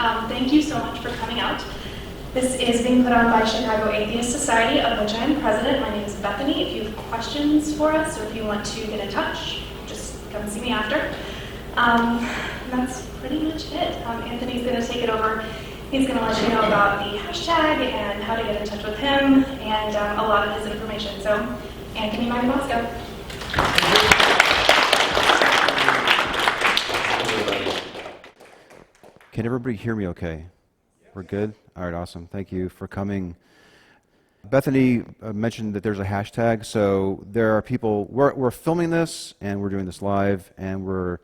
Thank you so much for coming out. This is being put on by Chicago Atheist Society, of which I am president. My name is Bethany. If you have questions for us or if you want to get in touch, just come see me after. That's pretty much it. Anthony's going to take it over. He's going to let you know about the hashtag and how to get in touch with him and a lot of his information. So, Anthony Magnabosco. Can everybody hear me okay? We're good? All right, awesome. Thank you for coming. Bethany mentioned that there's a hashtag, so there are people, we're filming this, and we're doing this live, and we're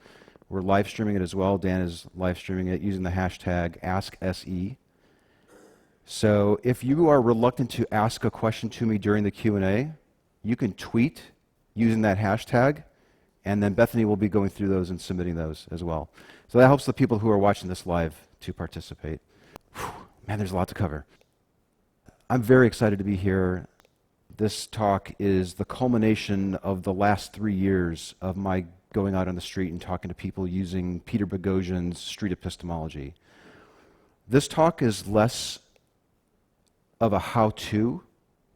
live streaming it as well. Dan is live streaming it using the hashtag AskSE. So if you are reluctant to ask a question to me during the Q&A, you can tweet using that hashtag, and then Bethany will be going through those and submitting those as well. So that helps the people who are watching this live to participate. Whew, man, there's a lot to cover. I'm very excited to be here. This talk is the culmination of the last 3 years of my going out on the street and talking to people using Peter Boghossian's street epistemology. This talk is less of a how-to.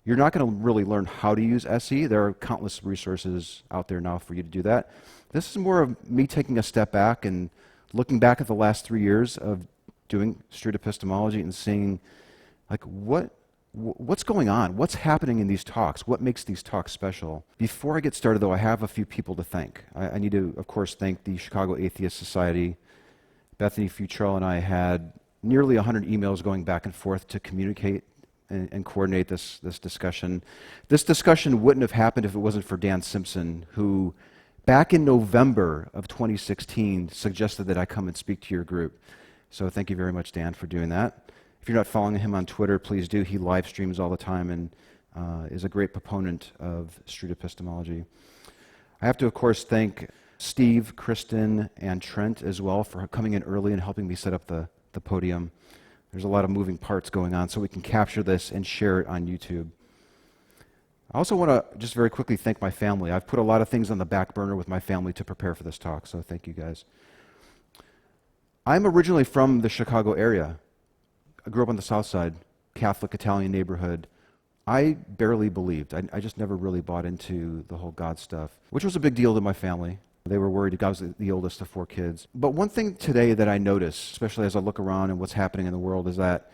You're not going to really learn how to use SE. There are countless resources out there now for you to do that. This is more of me taking a step back and looking back at the last 3 years of doing street epistemology and seeing, like, what's going on? What's happening in these talks? What makes these talks special? Before I get started, though, I have a few people to thank. I need to, of course, thank the Chicago Atheist Society. Bethany Futrell and I had nearly 100 emails going back and forth to communicate and coordinate this discussion. This discussion wouldn't have happened if it wasn't for Dan Simpson, who back in November of 2016 suggested that I come and speak to your group. So thank you very much, Dan, for doing that. If you're not following him on Twitter, please do. He live streams all the time and is a great proponent of street epistemology. I have to, of course, thank Steve, Kristen, and Trent as well for coming in early and helping me set up the podium. There's a lot of moving parts going on, so we can capture this and share it on YouTube. I also want to just very quickly thank my family. I've put a lot of things on the back burner with my family to prepare for this talk, so thank you guys. I'm originally from the Chicago area. I grew up on the South Side, Catholic Italian neighborhood. I barely believed. I just never really bought into the whole God stuff, which was a big deal to my family. They were worried. I was the oldest of 4 kids. But one thing today that I notice, especially as I look around and what's happening in the world, is that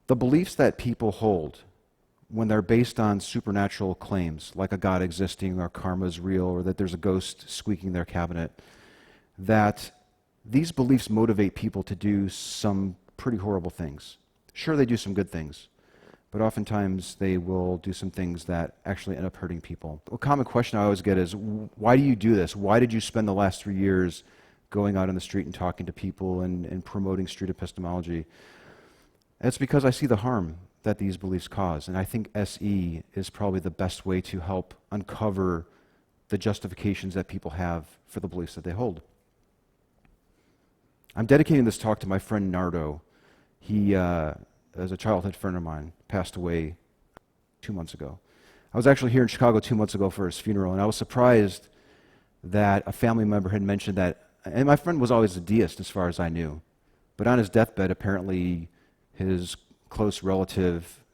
the beliefs that people hold when they're based on supernatural claims, like a God existing or karma is real or that there's a ghost squeaking their cabinet, that these beliefs motivate people to do some pretty horrible things. Sure, they do some good things, but oftentimes they will do some things that actually end up hurting people. A common question I always get is, why do you do this? Why did you spend the last 3 years going out on the street and talking to people and promoting street epistemology? And it's because I see the harm that these beliefs cause, and I think SE is probably the best way to help uncover the justifications that people have for the beliefs that they hold. I'm dedicating this talk to my friend Nardo. He, as a childhood friend of mine, passed away 2 months ago. I was actually here in Chicago 2 months ago for his funeral, and I was surprised that a family member had mentioned that, and my friend was always a deist as far as I knew, but on his deathbed, apparently his close relative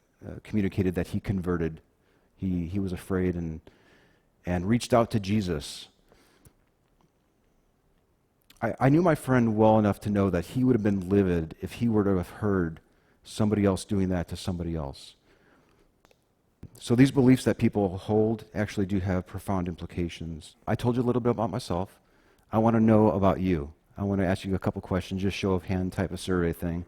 communicated that he converted. He was afraid and reached out to Jesus. I knew my friend well enough to know that he would have been livid if he were to have heard somebody else doing that to somebody else. So these beliefs that people hold actually do have profound implications. I told you a little bit about myself. I want to know about you. I want to ask you a couple questions, just show of hand type of survey thing.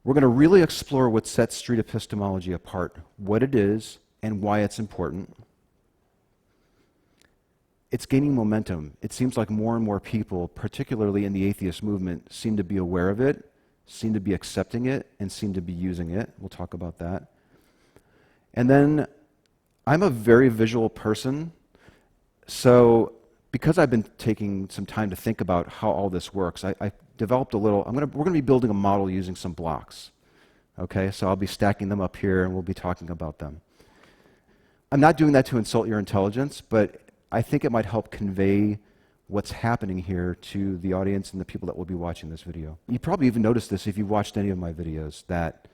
We're going to really explore what sets street epistemology apart, what it is, and why it's important. It's gaining momentum. It seems like more and more people, particularly in the atheist movement, seem to be aware of it, seem to be accepting it, and seem to be using it. We'll talk about that. And then, I'm a very visual person, so because I've been taking some time to think about how all this works, I developed a little, we're going to be building a model using some blocks. Okay, so I'll be stacking them up here and we'll be talking about them. I'm not doing that to insult your intelligence, but I think it might help convey what's happening here to the audience and the people that will be watching this video. You probably even noticed this if you've watched any of my videos, that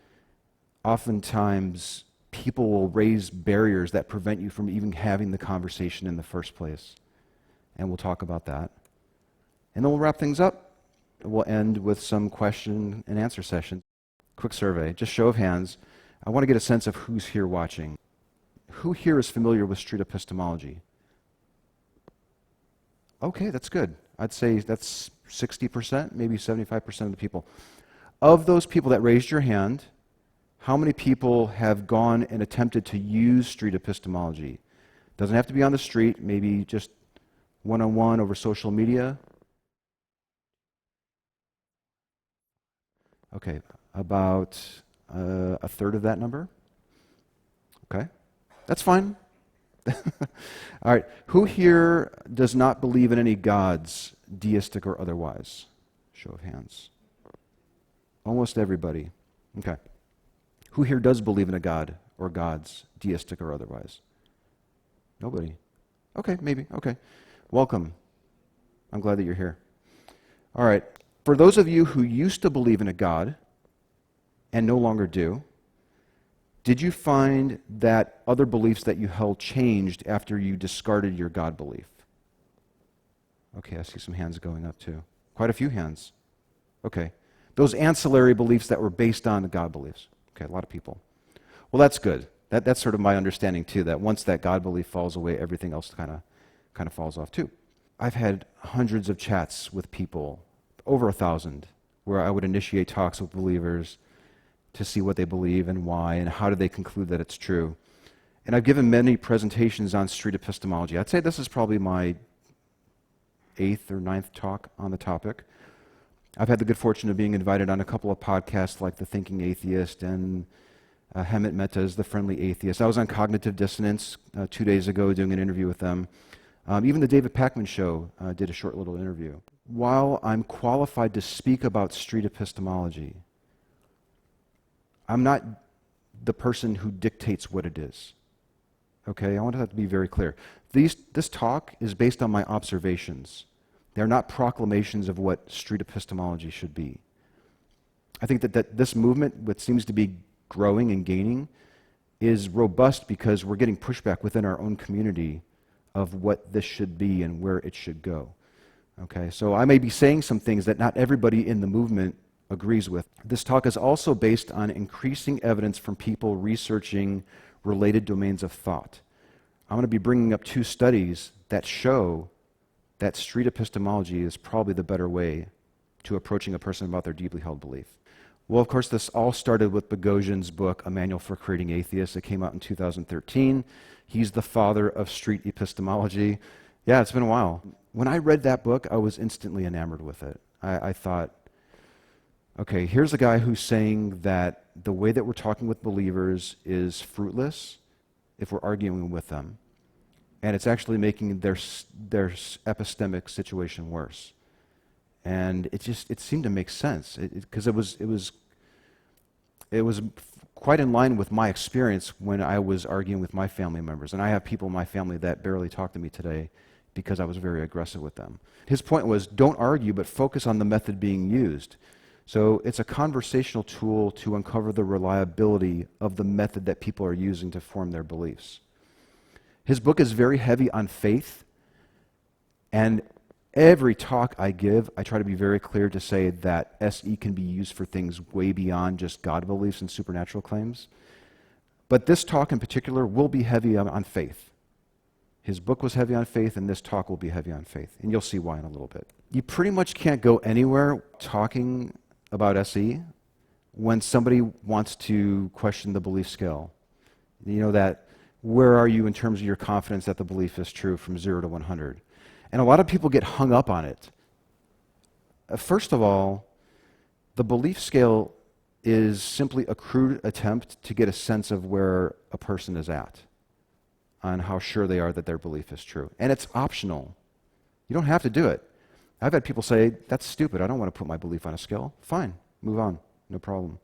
oftentimes people will raise barriers that prevent you from even having the conversation in the first place. And we'll talk about that. And then we'll wrap things up. We'll end with some question and answer session. Quick survey, just show of hands. I want to get a sense of who's here watching. Who here is familiar with street epistemology? Okay, that's good. I'd say that's 60%, maybe 75% of the people. Of those people that raised your hand, how many people have gone and attempted to use street epistemology? Doesn't have to be on the street, maybe just one-on-one over social media. Okay, about a third of that number. Okay, that's fine. All right, who here does not believe in any gods, deistic or otherwise? Show of hands. Almost everybody. Okay. Who here does believe in a god or gods, deistic or otherwise? Nobody. Okay, maybe. Okay. Welcome. I'm glad that you're here. All right. For those of you who used to believe in a god and no longer do, did you find that other beliefs that you held changed after you discarded your God belief? Okay, I see some hands going up too. Quite a few hands. Okay. Those ancillary beliefs that were based on the God beliefs. Okay, a lot of people. Well, that's good. That's sort of my understanding too, that once that God belief falls away, everything else kind of falls off too. I've had hundreds of chats with people, over 1,000, where I would initiate talks with believers to see what they believe and why and how do they conclude that it's true. And I've given many presentations on street epistemology. I'd say this is probably my 8th or 9th talk on the topic. I've had the good fortune of being invited on a couple of podcasts like The Thinking Atheist and Hemant Mehta's The Friendly Atheist. I was on Cognitive Dissonance 2 days ago doing an interview with them. Even the David Pakman Show did a short little interview. While I'm qualified to speak about street epistemology, I'm not the person who dictates what it is. Okay, I want that to be very clear. This talk is based on my observations. They're not proclamations of what street epistemology should be. I think that this movement, what seems to be growing and gaining, is robust because we're getting pushback within our own community of what this should be and where it should go. Okay, so I may be saying some things that not everybody in the movement agrees with. This talk is also based on increasing evidence from people researching related domains of thought. I'm going to be bringing up 2 studies that show that street epistemology is probably the better way to approaching a person about their deeply held belief. Well, of course, this all started with Boghossian's book, A Manual for Creating Atheists. It came out in 2013. He's the father of street epistemology. Yeah, it's been a while. When I read that book, I was instantly enamored with it. I thought, okay, here's a guy who's saying that the way that we're talking with believers is fruitless if we're arguing with them. And it's actually making their epistemic situation worse. And it seemed to make sense because it was quite in line with my experience when I was arguing with my family members. And I have people in my family that barely talk to me today because I was very aggressive with them. His point was, don't argue, but focus on the method being used. So it's a conversational tool to uncover the reliability of the method that people are using to form their beliefs. His book is very heavy on faith, and every talk I give, I try to be very clear to say that SE can be used for things way beyond just God beliefs and supernatural claims. But this talk in particular will be heavy on faith. His book was heavy on faith, and this talk will be heavy on faith. And you'll see why in a little bit. You pretty much can't go anywhere talking about SE when somebody wants to question the belief scale. You know that, where are you in terms of your confidence that the belief is true from 0 to 100? And a lot of people get hung up on it. First of all, the belief scale is simply a crude attempt to get a sense of where a person is at, on how sure they are that their belief is true. And it's optional. You don't have to do it. I've had people say, that's stupid, I don't want to put my belief on a scale. Fine, move on, no problem.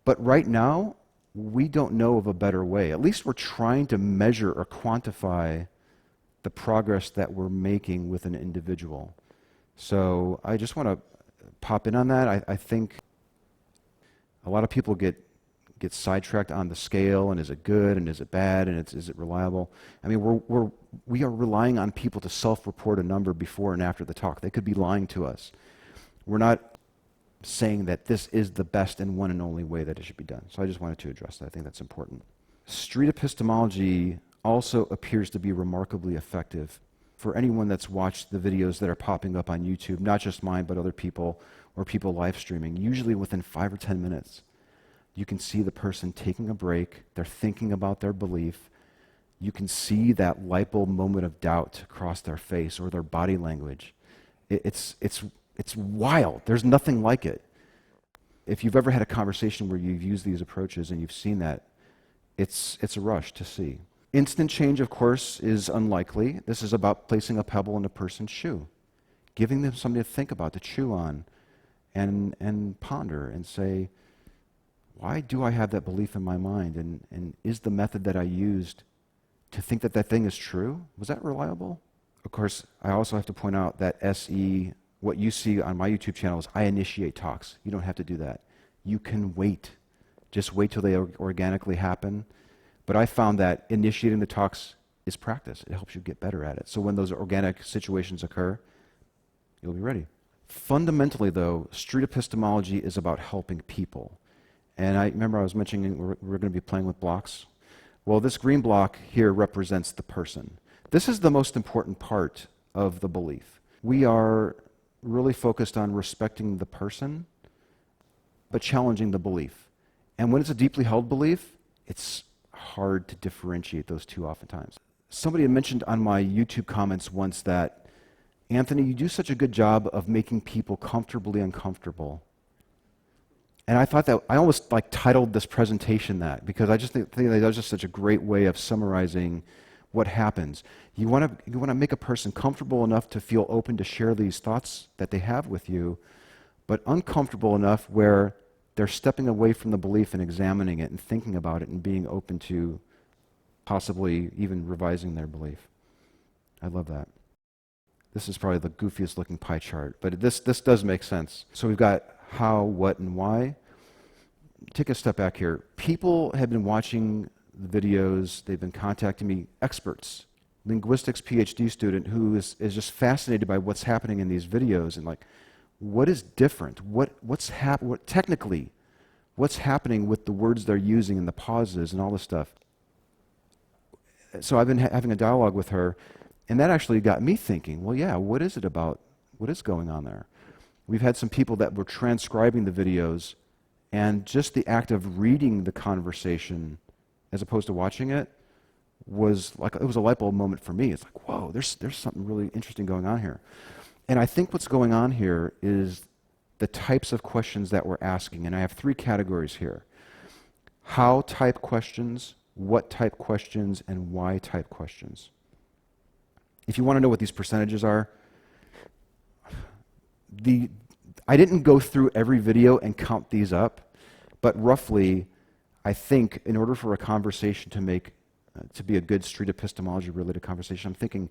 But right now, we don't know of a better way. At least we're trying to measure or quantify the progress that we're making with an individual. So I just want to pop in on that. I think a lot of people get sidetracked on the scale, and is it good and is it bad and is it reliable? I mean, we are relying on people to self-report a number before and after the talk. They could be lying to us. We're not saying that this is the best and one and only way that it should be done. So I just wanted to address that. I think that's important. Street epistemology also appears to be remarkably effective for anyone that's watched the videos that are popping up on YouTube, not just mine, but other people or people live streaming. Usually within 5 or 10 minutes, you can see the person taking a break. They're thinking about their belief. You can see that light bulb moment of doubt across their face or their body language. It's wild. There's nothing like it. If you've ever had a conversation where you've used these approaches and you've seen that, it's a rush to see. Instant change, of course, is unlikely. This is about placing a pebble in a person's shoe, giving them something to think about, to chew on, and ponder and say, why do I have that belief in my mind? And is the method that I used to think that that thing is true, was that reliable? Of course, I also have to point out that SE, what you see on my YouTube channel is I initiate talks. You don't have to do that. You can wait. Just wait till they organically happen. But I found that initiating the talks is practice. It helps you get better at it. So when those organic situations occur, you'll be ready. Fundamentally, though, street epistemology is about helping people. And I remember I was mentioning we're going to be playing with blocks. Well, this green block here represents the person. This is the most important part of the belief. We are really focused on respecting the person, but challenging the belief. And when it's a deeply held belief, it's hard to differentiate those two oftentimes. Somebody had mentioned on my YouTube comments once that, Anthony, you do such a good job of making people comfortably uncomfortable. And I thought that, I almost like titled this presentation that, because I just think that was just such a great way of summarizing what happens. You want to make a person comfortable enough to feel open to share these thoughts that they have with you, but uncomfortable enough where they're stepping away from the belief and examining it and thinking about it and being open to possibly even revising their belief. I love that. This is probably the goofiest looking pie chart, but this does make sense. So we've got how, what, and why. Take a step back here. People have been watching the videos, they've been contacting me, experts, linguistics PhD student who is just fascinated by what's happening in these videos and like, what is different? Technically, what's happening with the words they're using and the pauses and all this stuff? So I've been having a dialogue with her, and that actually got me thinking, well, yeah, what is it about? What is going on there? We've had some people that were transcribing the videos, and just the act of reading the conversation as opposed to watching it was like, it was a light bulb moment for me. It's like, whoa, there's something really interesting going on here. And I think what's going on here is the types of questions that we're asking, and I have 3 categories here. How type questions, what type questions, and why type questions. If you want to know what these percentages are, I didn't go through every video and count these up, but roughly, I think in order for a conversation to be a good street epistemology related conversation, I'm thinking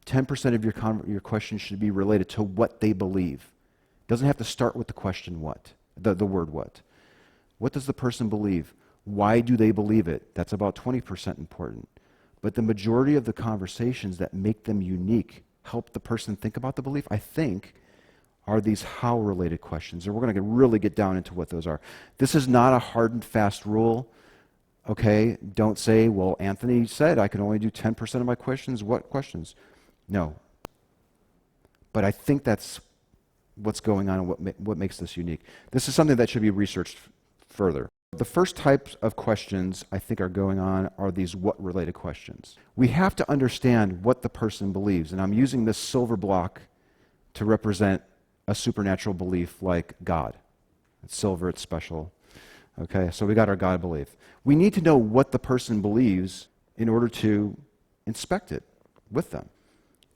10% of your questions should be related to what they believe. It doesn't have to start with the question what, the word what. What does the person believe? Why do they believe it? That's about 20% important. But the majority of the conversations that make them unique, help the person think about the belief, I think, are these how-related questions. And we're going to really get down into what those are. This is not a hard and fast rule. Okay, don't say, well, Anthony said I can only do 10% of my questions. What questions? No. But I think that's what's going on and what makes this unique. This is something that should be researched further. The first types of questions I think are going on are these what-related questions. We have to understand what the person believes, and I'm using this silver block to represent a supernatural belief like God. It's silver, it's special. Okay, so we got our God belief. We need to know what the person believes in order to inspect it with them.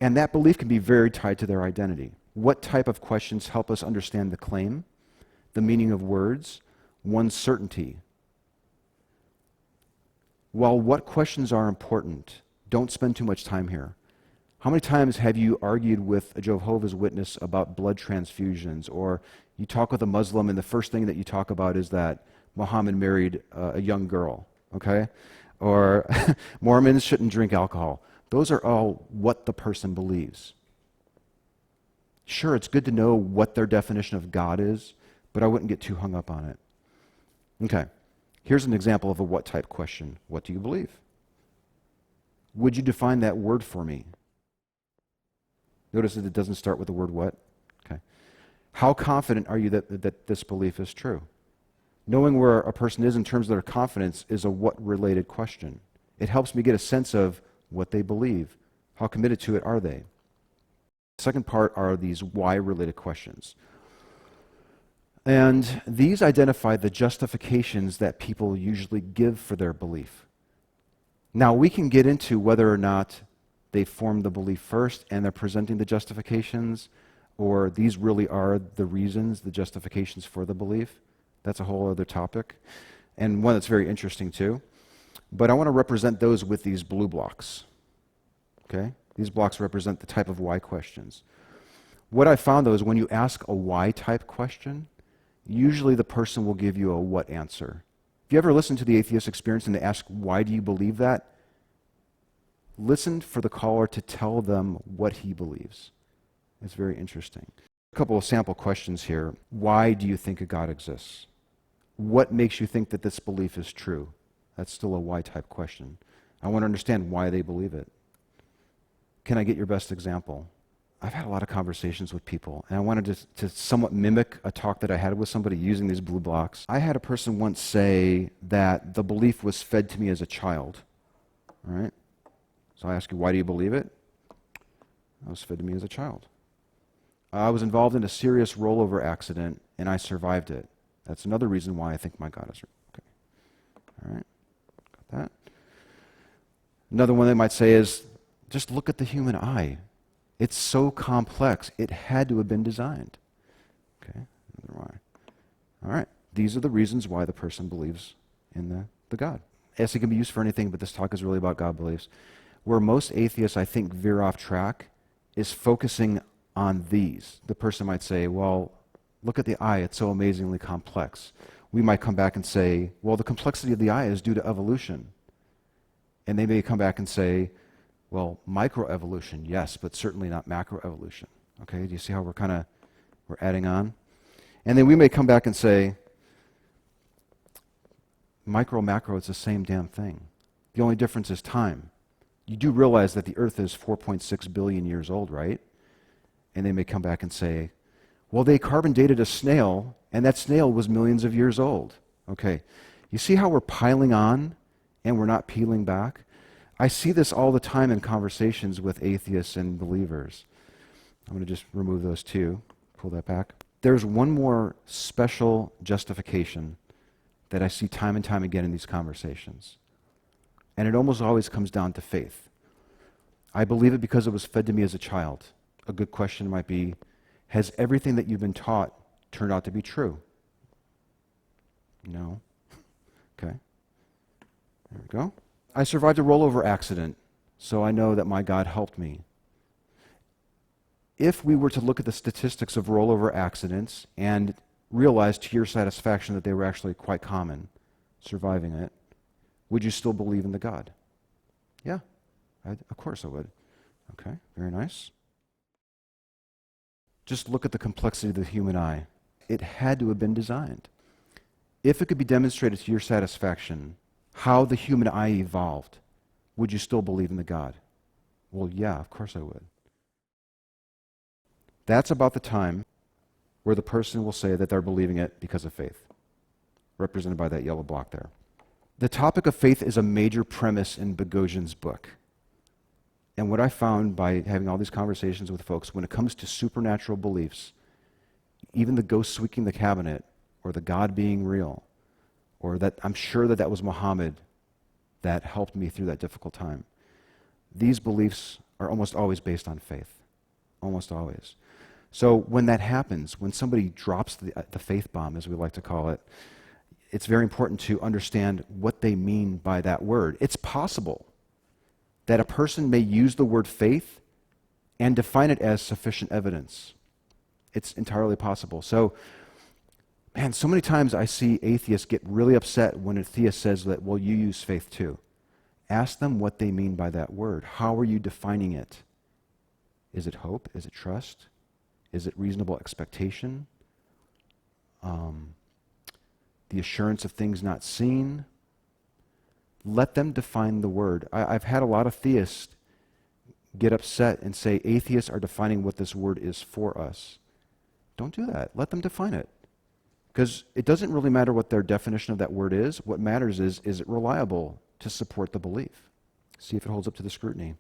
And that belief can be very tied to their identity. What type of questions help us understand the claim, the meaning of words, one's certainty? While what questions are important, don't spend too much time here. How many times have you argued with a Jehovah's Witness about blood transfusions, or you talk with a Muslim and the first thing that you talk about is that Muhammad married a young girl, okay? Or Mormons shouldn't drink alcohol. Those are all what the person believes. Sure, it's good to know what their definition of God is, but I wouldn't get too hung up on it. Okay, here's an example of a what type question. What do you believe? Would you define that word for me? Notice that it doesn't start with the word what. Okay. How confident are you that this belief is true? Knowing where a person is in terms of their confidence is a what-related question. It helps me get a sense of what they believe. How committed to it are they? The second part are these why-related questions. And these identify the justifications that people usually give for their belief. Now, we can get into whether or not they formed the belief first and they're presenting the justifications, or these really are the reasons, the justifications for the belief. That's a whole other topic, and one that's very interesting too. But I want to represent those with these blue blocks. Okay? These blocks represent the type of why questions. What I found, though, is when you ask a why type question, usually the person will give you a what answer. If you ever listen to the Atheist Experience and they ask, why do you believe that? Listen for the caller to tell them what he believes. It's very interesting. A couple of sample questions here. Why do you think a God exists? What makes you think that this belief is true? That's still a why type question. I want to understand why they believe it. Can I get your best example? I've had a lot of conversations with people, and I wanted to somewhat mimic a talk that I had with somebody using these blue blocks. I had a person once say that the belief was fed to me as a child. All right? So I ask you, why do you believe it? It was fed to me as a child. I was involved in a serious rollover accident, and I survived it. That's another reason why I think my God is real. Okay. All right. Got that. Another one they might say is, just look at the human eye. It's so complex. It had to have been designed. Okay. Another why. All right. These are the reasons why the person believes in the God. Yes, it can be used for anything, but this talk is really about God beliefs. Where most atheists, I think, veer off track is focusing on these. The person might say, well, look at the eye, it's so amazingly complex. We might come back and say, well, the complexity of the eye is due to evolution. And they may come back and say, well, microevolution, yes, but certainly not macroevolution. Okay, do you see how we're adding on? And then we may come back and say, macro, it's the same damn thing. The only difference is time. You do realize that the Earth is 4.6 billion years old, right? And they may come back and say, well, they carbon dated a snail, and that snail was millions of years old. Okay, you see how we're piling on and we're not peeling back? I see this all the time in conversations with atheists and believers. I'm going to just remove those two, pull that back. There's one more special justification that I see time and time again in these conversations. And it almost always comes down to faith. I believe it because it was fed to me as a child. A good question might be, has everything that you've been taught turned out to be true? No. Okay. There we go. I survived a rollover accident, so I know that my God helped me. If we were to look at the statistics of rollover accidents and realize to your satisfaction that they were actually quite common, surviving it, would you still believe in the God? Yeah, of course I would. Okay, very nice. Just look at the complexity of the human eye. It had to have been designed. If it could be demonstrated to your satisfaction how the human eye evolved, would you still believe in the God? Well, yeah, of course I would. That's about the time where the person will say that they're believing it because of faith, represented by that yellow block there. The topic of faith is a major premise in Boghossian's book. And what I found by having all these conversations with folks, when it comes to supernatural beliefs, even the ghost sweeping the cabinet, or the God being real, or that I'm sure that was Muhammad that helped me through that difficult time, these beliefs are almost always based on faith. Almost always. So when that happens, when somebody drops the faith bomb, as we like to call it, it's very important to understand what they mean by that word. It's possible that a person may use the word faith and define it as sufficient evidence. It's entirely possible. So, man, so many times I see atheists get really upset when a theist says that, well, you use faith too. Ask them what they mean by that word. How are you defining it? Is it hope? Is it trust? Is it reasonable expectation? The assurance of things not seen? Let them define the word. I've had a lot of theists get upset and say atheists are defining what this word is for us. Don't do that. Let them define it. Because it doesn't really matter what their definition of that word is. What matters is it reliable to support the belief? See if it holds up to the scrutiny.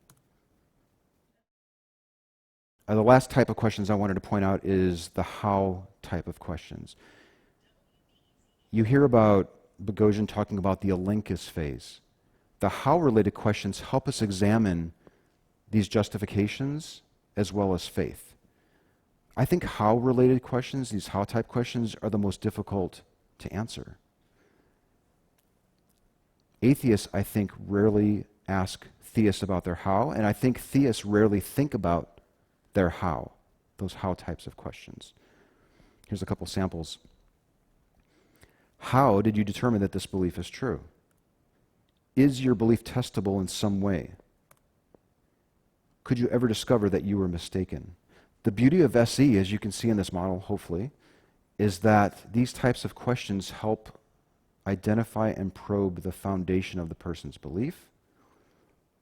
The last type of questions I wanted to point out is the how type of questions. You hear about Boghossian talking about the Elenchus phase. The how-related questions help us examine these justifications as well as faith. I think how-related questions, these how-type questions, are the most difficult to answer. Atheists, I think, rarely ask theists about their how, and I think theists rarely think about their how, those how types of questions. Here's a couple samples. How did you determine that this belief is true? Is your belief testable in some way? Could you ever discover that you were mistaken? The beauty of SE, as you can see in this model, hopefully, is that these types of questions help identify and probe the foundation of the person's belief,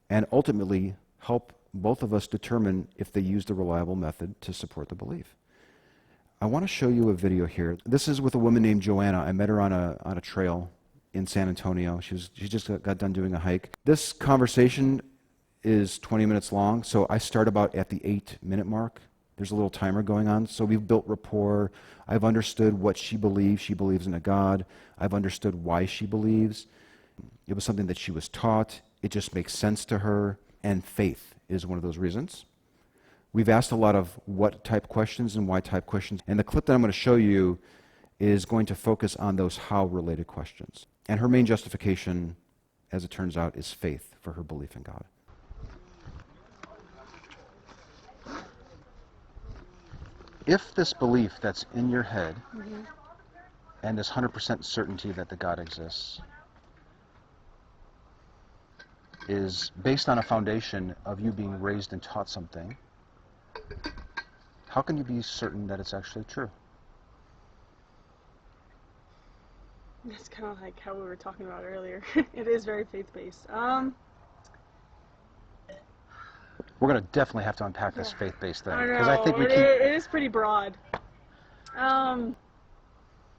and ultimately help both of us determine if they used a reliable method to support the belief. I want to show you a video here. This is with a woman named Joanna. I met her on a trail in San Antonio. She just got done doing a hike. This conversation is 20 minutes long, so I start about at the 8-minute mark. There's a little timer going on, so we've built rapport. I've understood what she believes. She believes in a God. I've understood why she believes. It was something that she was taught. It just makes sense to her, and faith is one of those reasons. We've asked a lot of what type questions and why type questions, and the clip that I'm going to show you is going to focus on those how related questions. And her main justification, as it turns out, is faith for her belief in God. If this belief that's in your head and this 100% certainty that the God exists is based on a foundation of you being raised and taught something, how can you be certain that it's actually true? That's kind of like how we were talking about earlier. It is very faith-based. We're going to definitely have to unpack this faith-based thing. I know, Because I think it is pretty broad.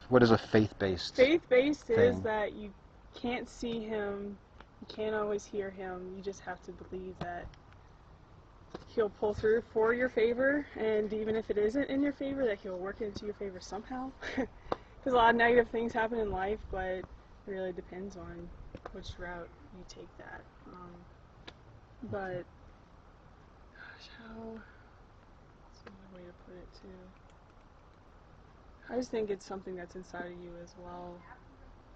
What is a faith-based? Faith-based thing? is that you can't see him, you can't always hear him, you just have to believe that he'll pull through for your favor, and even if it isn't in your favor, that he'll work it into your favor somehow. Because a lot of negative things happen in life, but it really depends on which route you take that. But, gosh, that's another way to put it too. I just think it's something that's inside of you as well,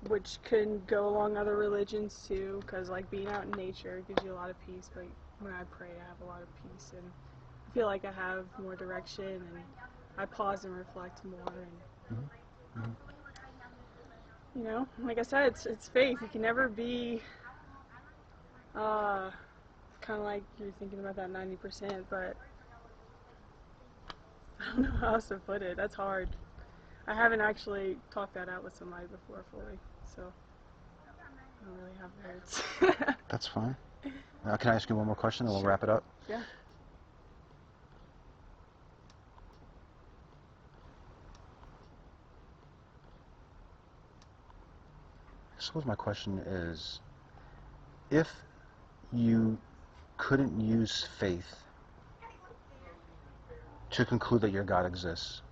which can go along other religions too, because like being out in nature gives you a lot of peace, but when I pray I have a lot of peace, and I feel like I have more direction, and I pause and reflect more, and you know, like I said, it's faith. You can never be kind of like you're thinking about that 90%, but I don't know how else to put it. That's hard. I haven't actually talked that out with somebody before fully, so I don't really have words. That's fine. Can I ask you one more question and we'll wrap it up? Yeah. I suppose my question is, if you couldn't use faith to conclude that your God exists,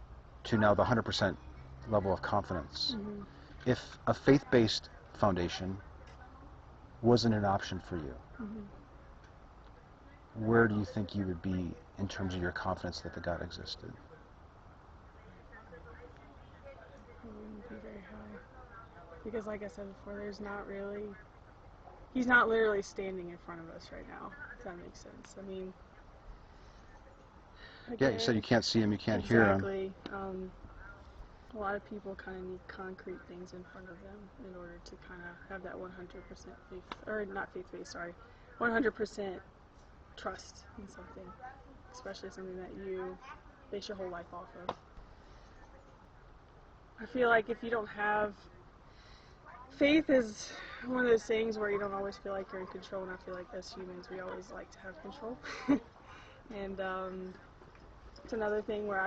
to now the 100% level of confidence, if a faith-based foundation wasn't an option for you, where do you think you would be in terms of your confidence that the God existed? It wouldn't be very high. Because like I said before, he's not literally standing in front of us right now, if that makes sense. I mean, Yeah, you said you can't see him, you can't hear him. Exactly. A lot of people kind of need concrete things in front of them in order to kind of have that 100% faith, or not faith-based, sorry, 100% trust in something, especially something that you base your whole life off of. I feel like if you don't have faith is one of those things where you don't always feel like you're in control, and I feel like as humans we always like to have control. And it's another thing where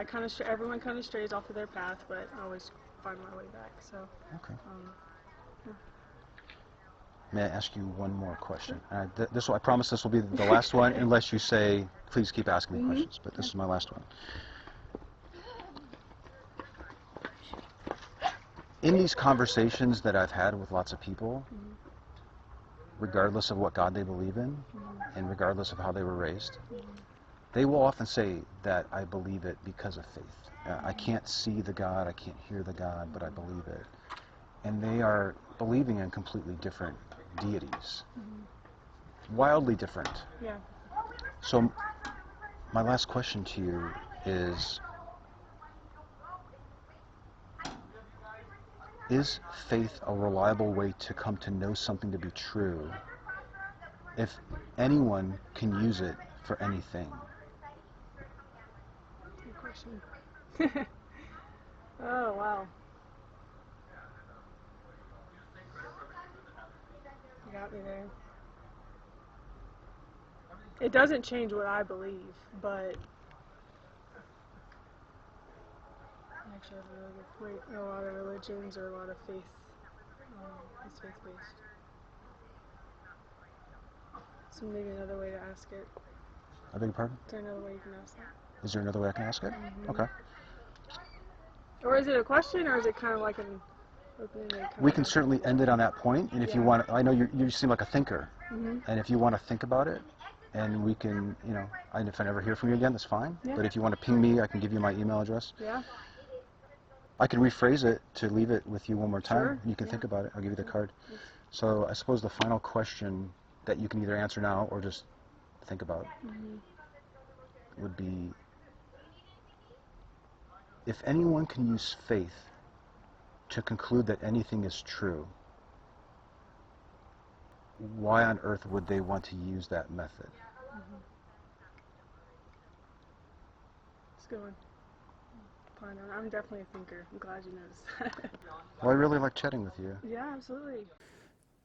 everyone kind of strays off of their path, but I always find my way back. So. Okay. Yeah. May I ask you one more question? I promise this will be the last one, unless you say, please keep asking me questions, but this is my last one. In these conversations that I've had with lots of people, regardless of what God they believe in, and regardless of how they were raised, they will often say that I believe it because of faith. I can't see the God, I can't hear the God, but I believe it. And they are believing in completely different deities. Wildly different. Yeah. So my last question to you is faith a reliable way to come to know something to be true if anyone can use it for anything? Good question. Oh, wow. You got me there. It doesn't change what I believe, but I actually have a really good point. A lot of religions or a lot of faith is faith-based. So maybe another way to ask it. I beg your pardon? Is there another way you can ask that? Is there another way I can ask it? Okay. Or is it a question, or is it kind of like an open-ended? We can certainly end it on that point, and if you want, I know you seem like a thinker, and if you want to think about it, and we can, and if I never hear from you again, that's fine. Yeah. But if you want to ping me, I can give you my email address. Yeah. I can rephrase it to leave it with you one more time. Sure. You can think about it. I'll give you the card. So I suppose the final question that you can either answer now or just think about would be, if anyone can use faith to conclude that anything is true, why on earth would they want to use that method? It's a good one. I'm definitely a thinker. I'm glad you noticed. Well, I really like chatting with you. Yeah, absolutely.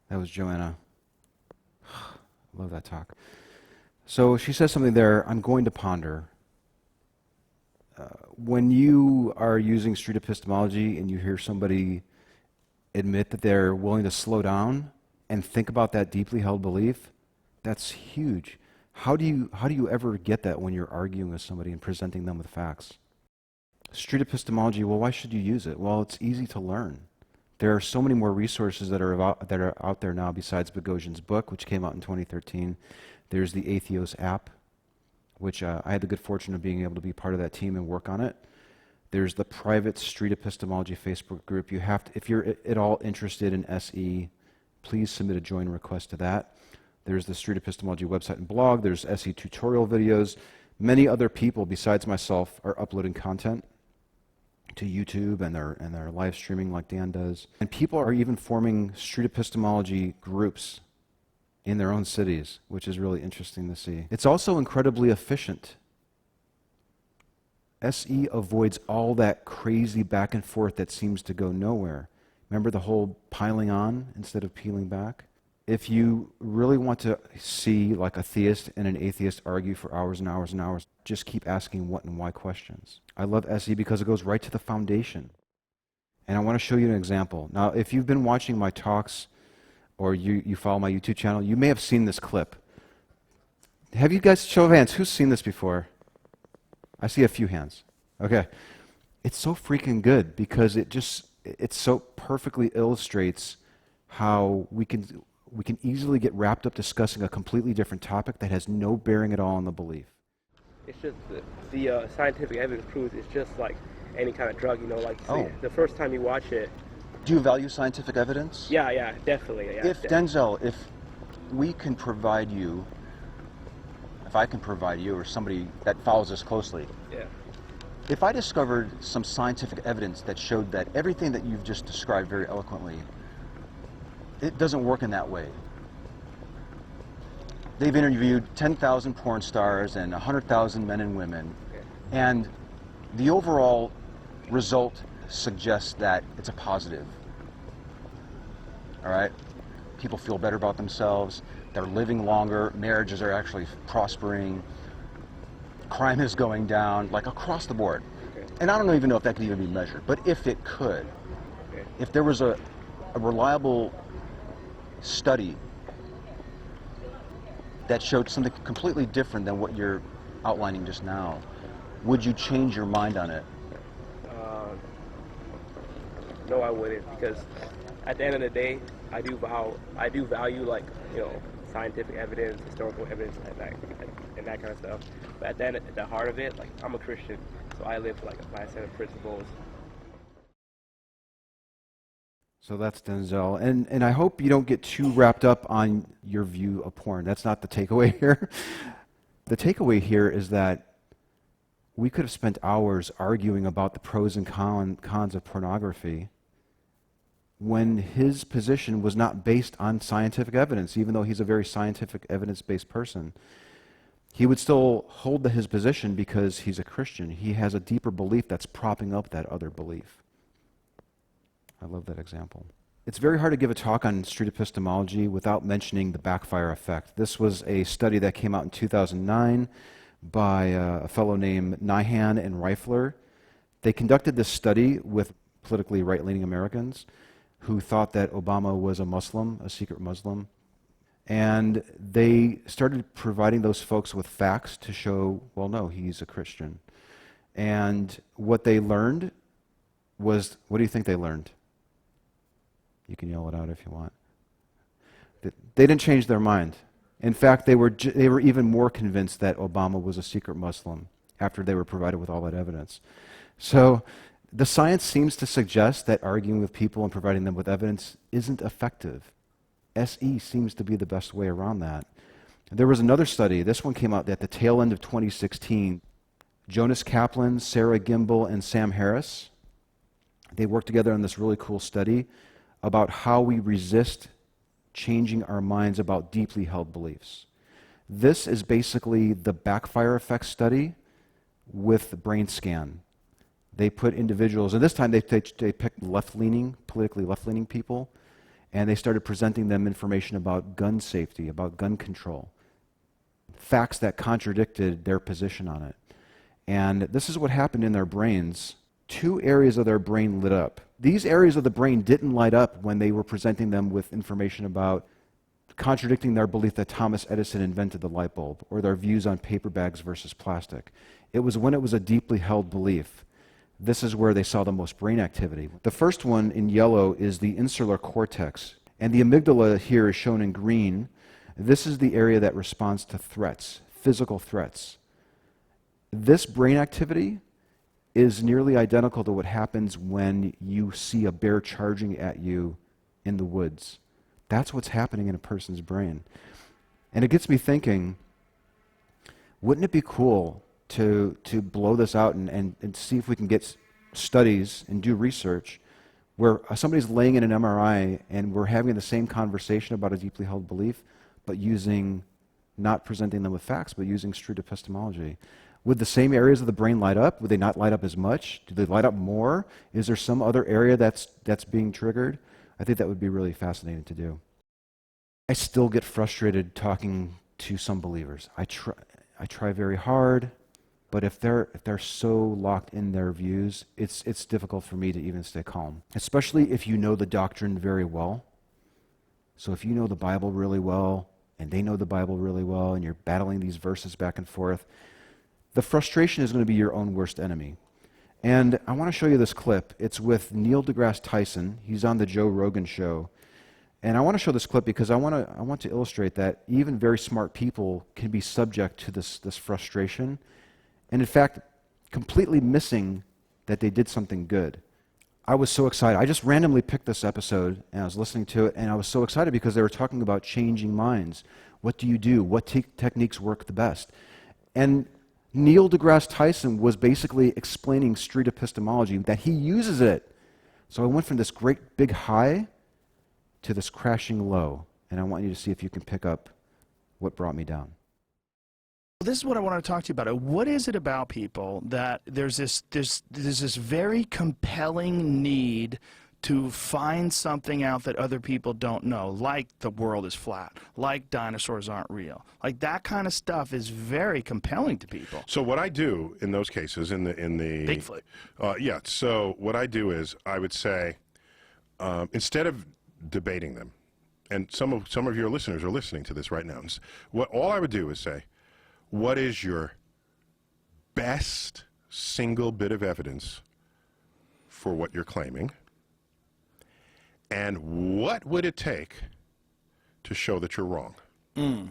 That was Joanna. Love that talk. So she says something there, I'm going to ponder. When you are using street epistemology and you hear somebody admit that they're willing to slow down and think about that deeply held belief, that's huge. How do you ever get that when you're arguing with somebody and presenting them with facts? Street epistemology, well, why should you use it? Well, it's easy to learn. There are so many more resources that are out there now besides Boghossian's book, which came out in 2013. There's the Atheist app, which I had the good fortune of being able to be part of that team and work on it. There's the private Street Epistemology Facebook group. You have to, if you're at all interested in SE, please submit a join request to that. There's the Street Epistemology website and blog. There's SE tutorial videos. Many other people besides myself are uploading content to YouTube, and they're live streaming like Dan does. And people are even forming street epistemology groups in their own cities, which is really interesting to see. It's also incredibly efficient. SE avoids all that crazy back and forth that seems to go nowhere. Remember the whole piling on instead of peeling back? If you really want to see like a theist and an atheist argue for hours and hours and hours, just keep asking what and why questions. I love SE because it goes right to the foundation. And I want to show you an example. Now, if you've been watching my talks or you follow my YouTube channel, you may have seen this clip. Have you guys, show of hands, who's seen this before? I see a few hands. Okay. It's so freaking good because it so perfectly illustrates how we can easily get wrapped up discussing a completely different topic that has no bearing at all on the belief. It's just the scientific evidence proves it's just like any kind of drug, the first time you watch it. Do you value scientific evidence? Yeah, definitely. Yeah, Denzel, if we can provide you if I can provide you or somebody that follows us closely. Yeah. If I discovered some scientific evidence that showed that everything that you've just described very eloquently, it doesn't work in that way. They've interviewed 10,000 porn stars and 100,000 men and women, and the overall result suggests that it's a positive. All right? People feel better about themselves, they're living longer, marriages are actually prospering, crime is going down, like across the board. And I don't even know if that could even be measured, but if it could, if there was a reliable study that showed something completely different than what you're outlining just now, would you change your mind on it? No, I wouldn't, because at the end of the day, I do value like, you know, scientific evidence, historical evidence, and that kind of stuff. But at the heart of it, like, I'm a Christian, so I live like by a set of principles. So that's Denzel. And I hope you don't get too wrapped up on your view of porn. That's not the takeaway here. The takeaway here is that we could have spent hours arguing about the pros and cons of pornography when his position was not based on scientific evidence, even though he's a very scientific, evidence-based person. He would still hold to his position because he's a Christian. He has a deeper belief that's propping up that other belief. I love that example. It's very hard to give a talk on street epistemology without mentioning the backfire effect. This was a study that came out in 2009 by a fellow named Nyhan and Reifler. They conducted this study with politically right-leaning Americans who thought that Obama was a Muslim, a secret Muslim. And they started providing those folks with facts to show, well, no, he's a Christian. And what they learned was, what do you think they learned? You can yell it out if you want. They didn't change their mind. In fact, they were even more convinced that Obama was a secret Muslim after they were provided with all that evidence. So the science seems to suggest that arguing with people and providing them with evidence isn't effective. SE seems to be the best way around that. There was another study. This one came out at the tail end of 2016. Jonas, Kaplan, Sarah Gimbel, and Sam Harris, they worked together on this really cool study about how we resist changing our minds about deeply held beliefs. This is basically the backfire effect study with brain scan. They put individuals, and this time they picked left-leaning, politically left-leaning people, and they started presenting them information about gun safety, about gun control, facts that contradicted their position on it. And this is what happened in their brains. 2 areas of their brain lit up. These areas of the brain didn't light up when they were presenting them with information about contradicting their belief that Thomas Edison invented the light bulb or their views on paper bags versus plastic. It was when it was a deeply held belief. This is where they saw the most brain activity. The first one in yellow is the insular cortex, and the amygdala here is shown in green. This is the area that responds to threats, physical threats. This brain activity is nearly identical to what happens when you see a bear charging at you in the woods. That's what's happening in a person's brain. And it gets me thinking, wouldn't it be cool to blow this out and see if we can get studies and do research where somebody's laying in an MRI and we're having the same conversation about a deeply held belief, but not presenting them with facts, but using street epistemology? Would the same areas of the brain light up? Would they not light up as much? Do they light up more? Is there some other area that's being triggered? I think that would be really fascinating to do. I still get frustrated talking to some believers. I try very hard, but if they're so locked in their views, it's difficult for me to even stay calm, especially if you know the doctrine very well. So if you know the Bible really well, and they know the Bible really well, and you're battling these verses back and forth, the frustration is going to be your own worst enemy. And I want to show you this clip. It's with Neil deGrasse Tyson. He's on the Joe Rogan show. And I want to show this clip because I want to illustrate that even very smart people can be subject to this frustration, and in fact, completely missing that they did something good. I was so excited. I just randomly picked this episode, and I was listening to it, and I was so excited because they were talking about changing minds. What do you do? What techniques work the best? And Neil deGrasse Tyson was basically explaining street epistemology, that he uses it. So I went from this great big high to this crashing low. And I want you to see if you can pick up what brought me down. This is what I want to talk to you about. What is it about people that there's this very compelling need to find something out that other people don't know, like the world is flat, like dinosaurs aren't real. Like that kind of stuff is very compelling to people. So what I do in those cases, in the Bigfoot. Yeah. So what I do is I would say, instead of debating them, and some of your listeners are listening to this right now. All I would do is say, what is your best single bit of evidence for what you're claiming? And what would it take to show that you're wrong? All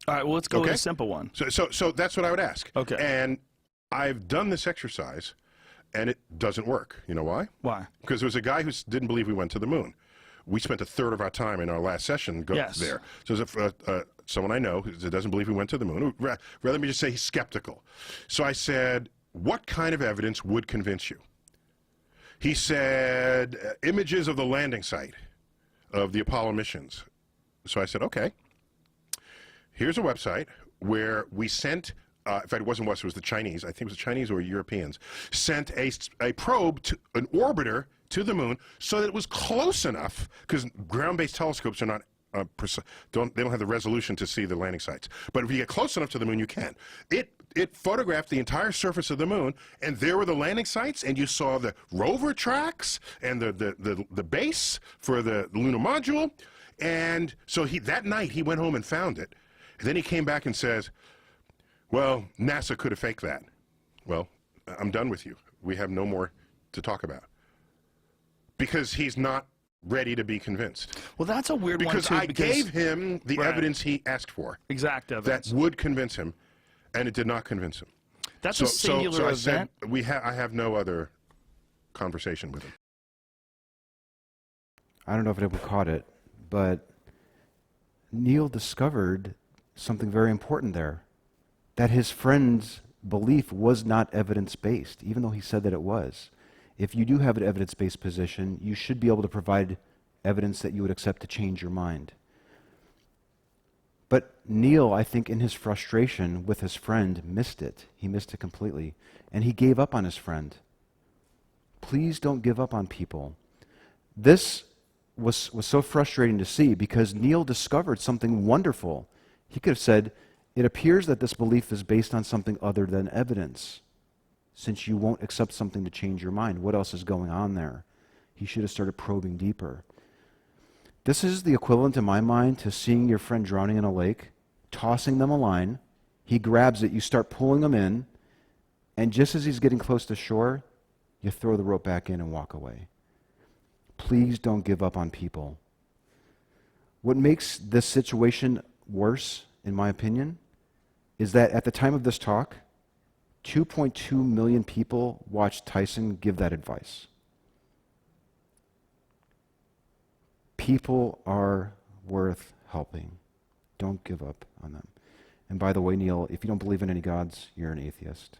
right, well, let's go with a simple one. So that's what I would ask. Okay. And I've done this exercise, and it doesn't work. You know why? Why? Because there was a guy who didn't believe we went to the moon. We spent a third of our time in our last session there. So there's someone I know who doesn't believe we went to the moon. Rather me just say he's skeptical. So I said, what kind of evidence would convince you? He said, images of the landing site of the Apollo missions. So I said, okay, here's a website where we sent, in fact, it wasn't us, it was the Chinese, I think it was the Chinese or Europeans, sent a probe, an orbiter, to the moon so that it was close enough, because ground-based telescopes are not, they don't have the resolution to see the landing sites. But if you get close enough to the moon, you can. It photographed the entire surface of the moon, and there were the landing sites, and you saw the rover tracks and the base for the lunar module. And so that night he went home and found it. And then he came back and says, well, NASA could have faked that. Well, I'm done with you. We have no more to talk about. Because he's not ready to be convinced. Well, that's a weird one, too. Because I gave him the evidence he asked for. Exact evidence. That would convince him, and it did not convince him. That's a singular event. I have no other conversation with him. I don't know if anyone caught it, but Neil discovered something very important there, that his friend's belief was not evidence-based, even though he said that it was. If you do have an evidence-based position, you should be able to provide evidence that you would accept to change your mind. But Neil, I think in his frustration with his friend, missed it. He missed it completely. And he gave up on his friend. Please don't give up on people. This was so frustrating to see because Neil discovered something wonderful. He could have said, it appears that this belief is based on something other than evidence. Since you won't accept something to change your mind, what else is going on there? He should have started probing deeper. This is the equivalent in my mind to seeing your friend drowning in a lake, tossing them a line, he grabs it, you start pulling him in, and just as he's getting close to shore, you throw the rope back in and walk away. Please don't give up on people. What makes this situation worse, in my opinion, is that at the time of this talk, 2.2 million people watched Tyson give that advice. People are worth helping. Don't give up on them. And by the way, Neil, if you don't believe in any gods, you're an atheist.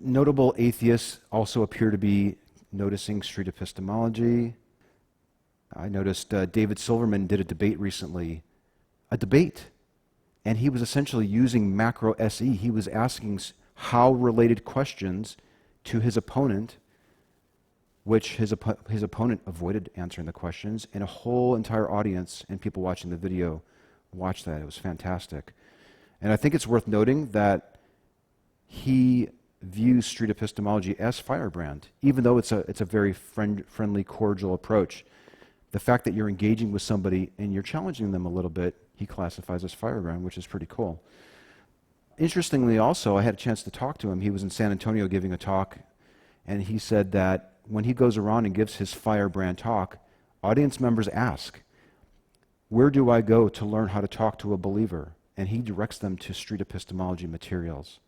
Notable atheists also appear to be noticing street epistemology. I noticed David Silverman did a debate recently. A debate. And he was essentially using macro SE. He was asking how related questions to his opponent, which his opponent avoided answering the questions, and a whole entire audience and people watching the video watched that. It was fantastic. And I think it's worth noting that he views street epistemology as firebrand, even though it's a very friendly, cordial approach. The fact that you're engaging with somebody and you're challenging them a little bit, he classifies as firebrand, which is pretty cool. Interestingly also, I had a chance to talk to him. He was in San Antonio giving a talk, and he said that when he goes around and gives his firebrand talk, audience members ask, where do I go to learn how to talk to a believer? And he directs them to street epistemology materials,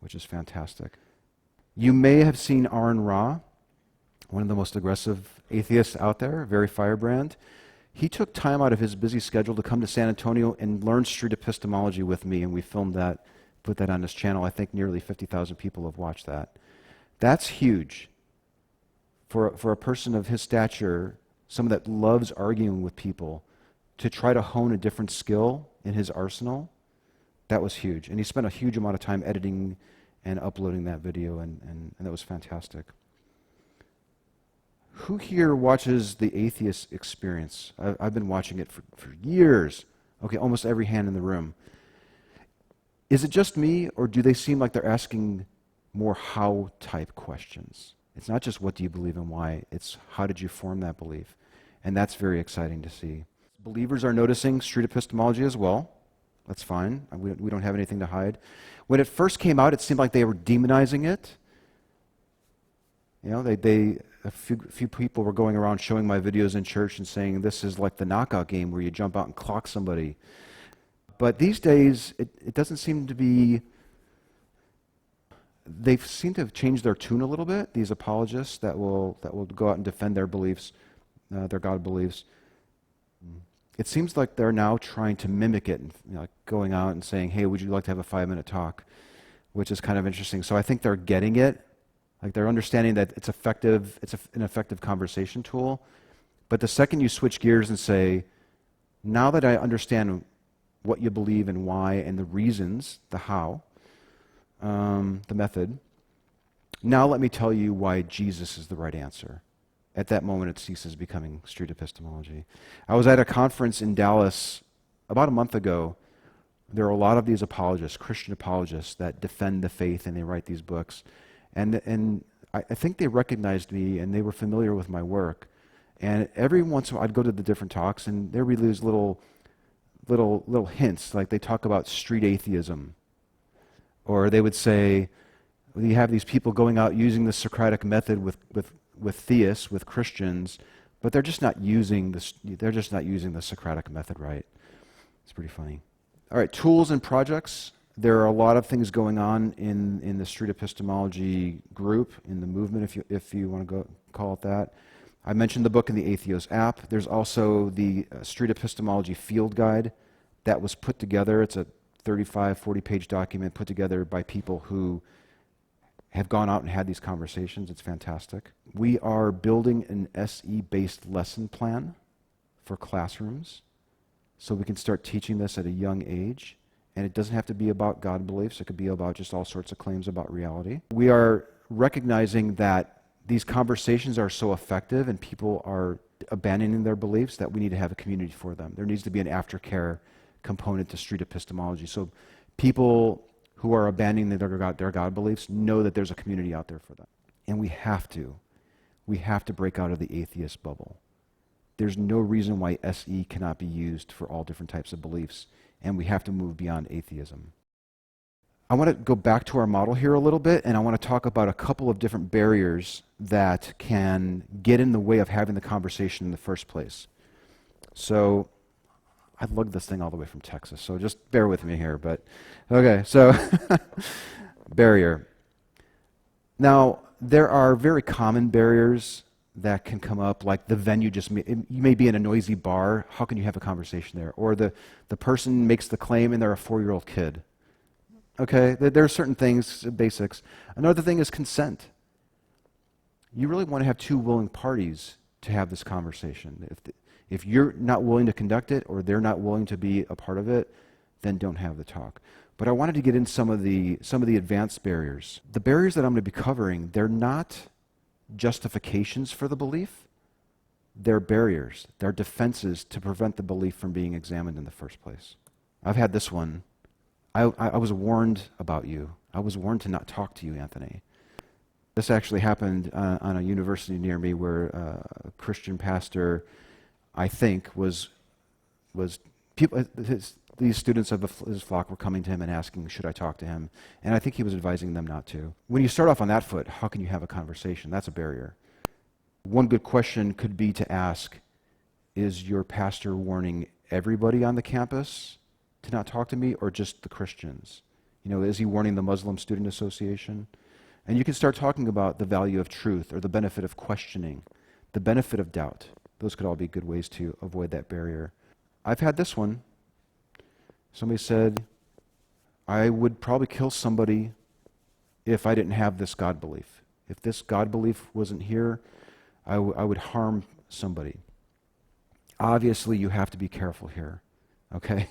which is fantastic. You may have seen Aron, one of the most aggressive atheists out there, very firebrand. He took time out of his busy schedule to come to San Antonio and learn street epistemology with me, and we filmed that, put that on his channel. I think nearly 50,000 people have watched that. That's huge. For a person of his stature, someone that loves arguing with people, to try to hone a different skill in his arsenal, that was huge. And he spent a huge amount of time editing and uploading that video, and that was fantastic. Who here watches the Atheist Experience? I've been watching it for years. Okay, almost every hand in the room. Is it just me, or do they seem like they're asking more how-type questions? It's not just what do you believe and why, it's how did you form that belief? And that's very exciting to see. Believers are noticing street epistemology as well. That's fine. We don't have anything to hide. When it first came out, it seemed like they were demonizing it. You know, a few people were going around showing my videos in church and saying this is like the knockout game where you jump out and clock somebody. But these days, it doesn't seem to be. They seem to have changed their tune a little bit. These apologists that will go out and defend their beliefs, their God beliefs. It seems like they're now trying to mimic it, and like going out and saying, "Hey, would you like to have a 5-minute talk?" Which is kind of interesting. So I think they're getting it. Like they're understanding that it's effective. It's an effective conversation tool. But the second you switch gears and say, "Now that I understand what you believe and why and the reasons, the how, the method, now let me tell you why Jesus is the right answer." At that moment, it ceases becoming street epistemology. I was at a conference in Dallas about a month ago. There are a lot of these apologists, Christian apologists, that defend the faith, and they write these books. And I think they recognized me, and they were familiar with my work. And every once in a while, I'd go to the different talks, and there would be these little hints, like they talk about street atheism. Or they would say, well, you have these people going out using the Socratic method with theists, with Christians, but they're just not using the Socratic method right. It's pretty funny. All right, tools and projects. There are a lot of things going on in the street epistemology group, in the movement, if you want to call it that. I mentioned the book in the Atheist app. There's also the Street Epistemology Field Guide that was put together. It's a 35, 40-page document put together by people who have gone out and had these conversations. It's fantastic. We are building an SE-based lesson plan for classrooms so we can start teaching this at a young age. And it doesn't have to be about God beliefs. It could be about just all sorts of claims about reality. We are recognizing that these conversations are so effective and people are abandoning their beliefs that we need to have a community for them. There needs to be an aftercare component to street epistemology. So people who are abandoning their God beliefs know that there's a community out there for them. And we have to break out of the atheist bubble. There's no reason why SE cannot be used for all different types of beliefs, and we have to move beyond atheism. I want to go back to our model here a little bit, and I want to talk about a couple of different barriers that can get in the way of having the conversation in the first place. So I lugged this thing all the way from Texas, so just bear with me here. But okay, so barrier. Now, there are very common barriers that can come up, like the venue you may be in a noisy bar. How can you have a conversation there? Or the person makes the claim and they're a 4-year-old kid. Okay, there are certain things, basics. Another thing is consent. You really want to have two willing parties to have this conversation. If you're not willing to conduct it, or they're not willing to be a part of it, then don't have the talk. But I wanted to get into some of the advanced barriers. The barriers that I'm going to be covering, they're not justifications for the belief. They're barriers. They're defenses to prevent the belief from being examined in the first place. I've had this one. I was warned about you. I was warned to not talk to you, Anthony. This actually happened on a university near me where a Christian pastor, I think, these students of his flock were coming to him and asking, should I talk to him? And I think he was advising them not to. When you start off on that foot, how can you have a conversation? That's a barrier. One good question could be to ask, is your pastor warning everybody on the campus to not talk to me, or just the Christians? You know, is he warning the Muslim Student Association? And you can start talking about the value of truth, or the benefit of questioning, the benefit of doubt. Those could all be good ways to avoid that barrier. I've had this one. Somebody said, I would probably kill somebody if I didn't have this God belief. If this God belief wasn't here, I would harm somebody. Obviously, you have to be careful here, okay?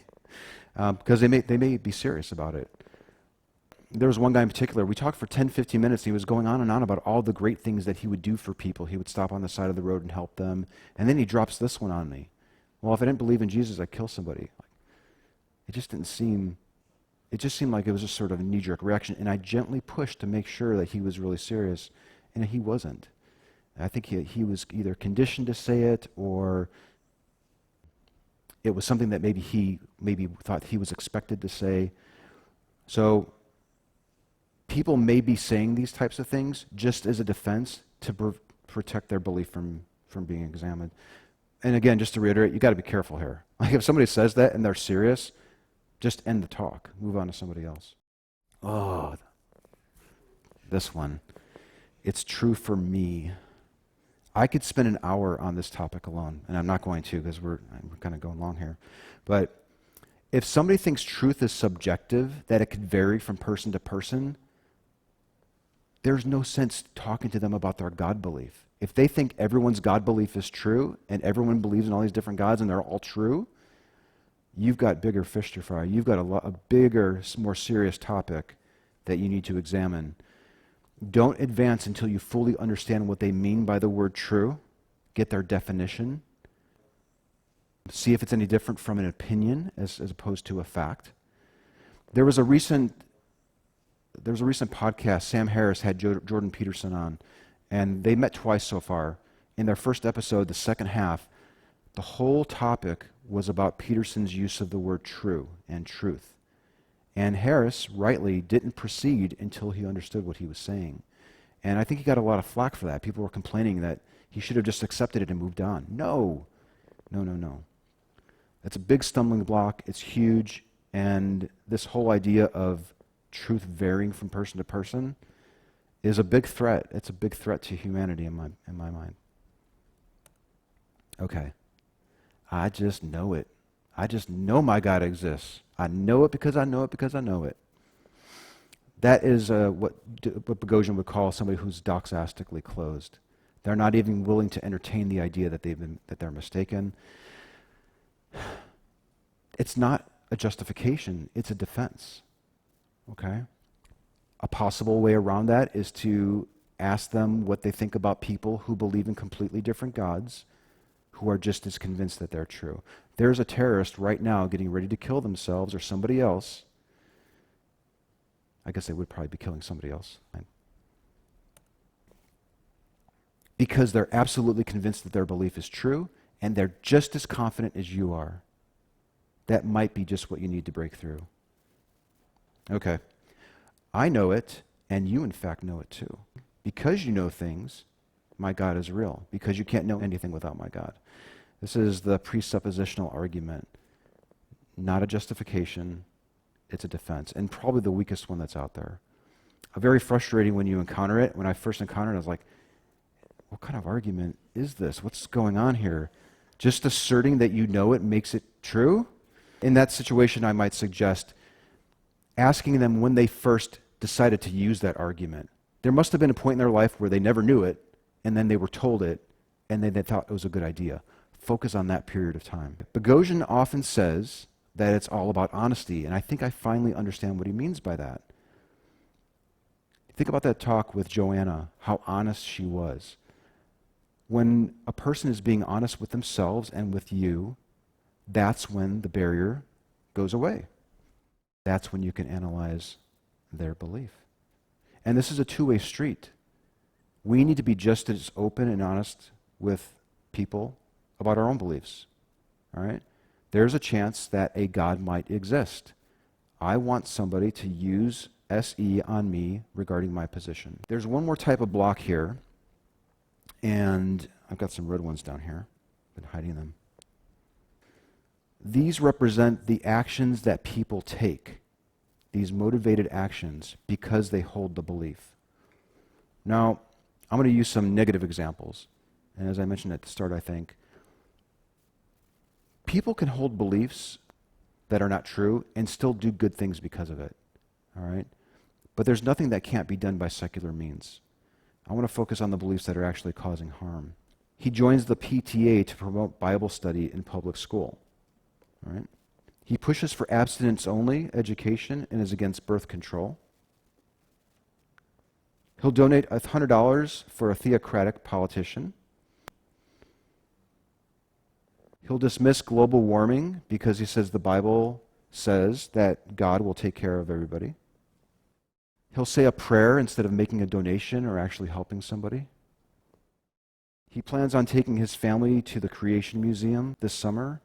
Because they may be serious about it. There was one guy in particular, we talked for 10, 15 minutes, and he was going on and on about all the great things that he would do for people. He would stop on the side of the road and help them. And then he drops this one on me. Well, if I didn't believe in Jesus, I'd kill somebody. It just seemed like it was just sort of a knee-jerk reaction. And I gently pushed to make sure that he was really serious, and he wasn't. I think he was either conditioned to say it, or it was something that maybe he thought he was expected to say. So people may be saying these types of things just as a defense to protect their belief from being examined. And again, just to reiterate, you got to be careful here. Like if somebody says that and they're serious, just end the talk. Move on to somebody else. Oh, this one. It's true for me. I could spend an hour on this topic alone, and I'm not going to because we're kind of going long here. But if somebody thinks truth is subjective, that it could vary from person to person, there's no sense talking to them about their God belief. If they think everyone's God belief is true and everyone believes in all these different gods and they're all true, you've got bigger fish to fry. You've got a bigger, more serious topic that you need to examine. Don't advance until you fully understand what they mean by the word true. Get their definition. See if it's any different from an opinion as opposed to a fact. There was a recent podcast. Sam Harris had Jordan Peterson on, and they met twice so far. In their first episode, the second half, the whole topic was about Peterson's use of the word true and truth. And Harris, rightly, didn't proceed until he understood what he was saying. And I think he got a lot of flack for that. People were complaining that he should have just accepted it and moved on. No. That's a big stumbling block. It's huge. And this whole idea of truth varying from person to person is a big threat. It's a big threat to humanity in my mind. Okay. I just know it. I just know my God exists. I know it because I know it because I know it. That is what Boghossian would call somebody who's doxastically closed. They're not even willing to entertain the idea that they're mistaken. It's not a justification, it's a defense. Okay? A possible way around that is to ask them what they think about people who believe in completely different gods, who are just as convinced that they're true. There's a terrorist right now getting ready to kill themselves or somebody else. I guess they would probably be killing somebody else. Because they're absolutely convinced that their belief is true, and they're just as confident as you are. That might be just what you need to break through. Okay. I know it, and you in fact know it too. Because you know things, my God is real. Because you can't know anything without my God. This is the presuppositional argument. Not a justification, it's a defense. And probably the weakest one that's out there. Very frustrating when you encounter it. When I first encountered it, I was like, what kind of argument is this? What's going on here? Just asserting that you know it makes it true? In that situation, I might suggest asking them when they first decided to use that argument. There must have been a point in their life where they never knew it, and then they were told it, and then they thought it was a good idea. Focus on that period of time. Boghossian often says that it's all about honesty, and I think I finally understand what he means by that. Think about that talk with Joanna, how honest she was. When a person is being honest with themselves and with you, that's when the barrier goes away. That's when you can analyze their belief. And this is a two-way street. We need to be just as open and honest with people about our own beliefs. All right? There's a chance that a God might exist. I want somebody to use SE on me regarding my position. There's one more type of block here, and I've got some red ones down here. I've been hiding them. These represent the actions that people take, these motivated actions, because they hold the belief. Now, I'm going to use some negative examples. And as I mentioned at the start, I think, People can hold beliefs that are not true and still do good things because of it, all right? But there's nothing that can't be done by secular means. I want to focus on the beliefs that are actually causing harm. He joins the PTA to promote Bible study in public school, all right? He pushes for abstinence-only education and is against birth control. He'll donate $100 for a theocratic politician. He'll dismiss global warming because he says the Bible says that God will take care of everybody. He'll say a prayer instead of making a donation or actually helping somebody. He plans on taking his family to the Creation Museum this summer.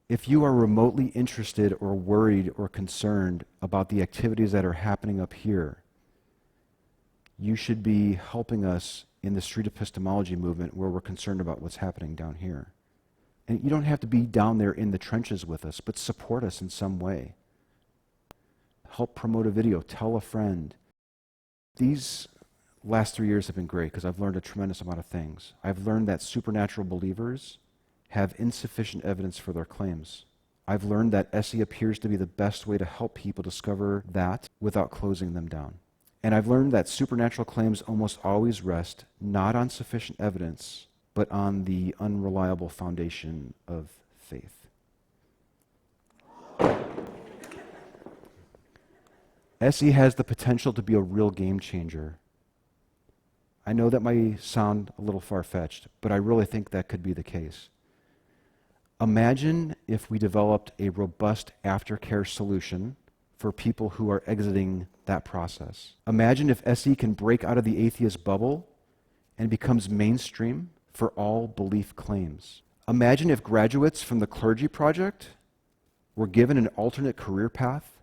If you are remotely interested or worried or concerned about the activities that are happening up here, you should be helping us in the street epistemology movement where we're concerned about what's happening down here. And you don't have to be down there in the trenches with us, but support us in some way. Help promote a video, tell a friend. These last 3 years have been great because I've learned a tremendous amount of things. I've learned that supernatural believers have insufficient evidence for their claims. I've learned that SE appears to be the best way to help people discover that without closing them down. And I've learned that supernatural claims almost always rest not on sufficient evidence, but on the unreliable foundation of faith. SE has the potential to be a real game changer. I know that might sound a little far-fetched, but I really think that could be the case. Imagine if we developed a robust aftercare solution for people who are exiting that process. Imagine if SE can break out of the atheist bubble and becomes mainstream for all belief claims. Imagine if graduates from the Clergy Project were given an alternate career path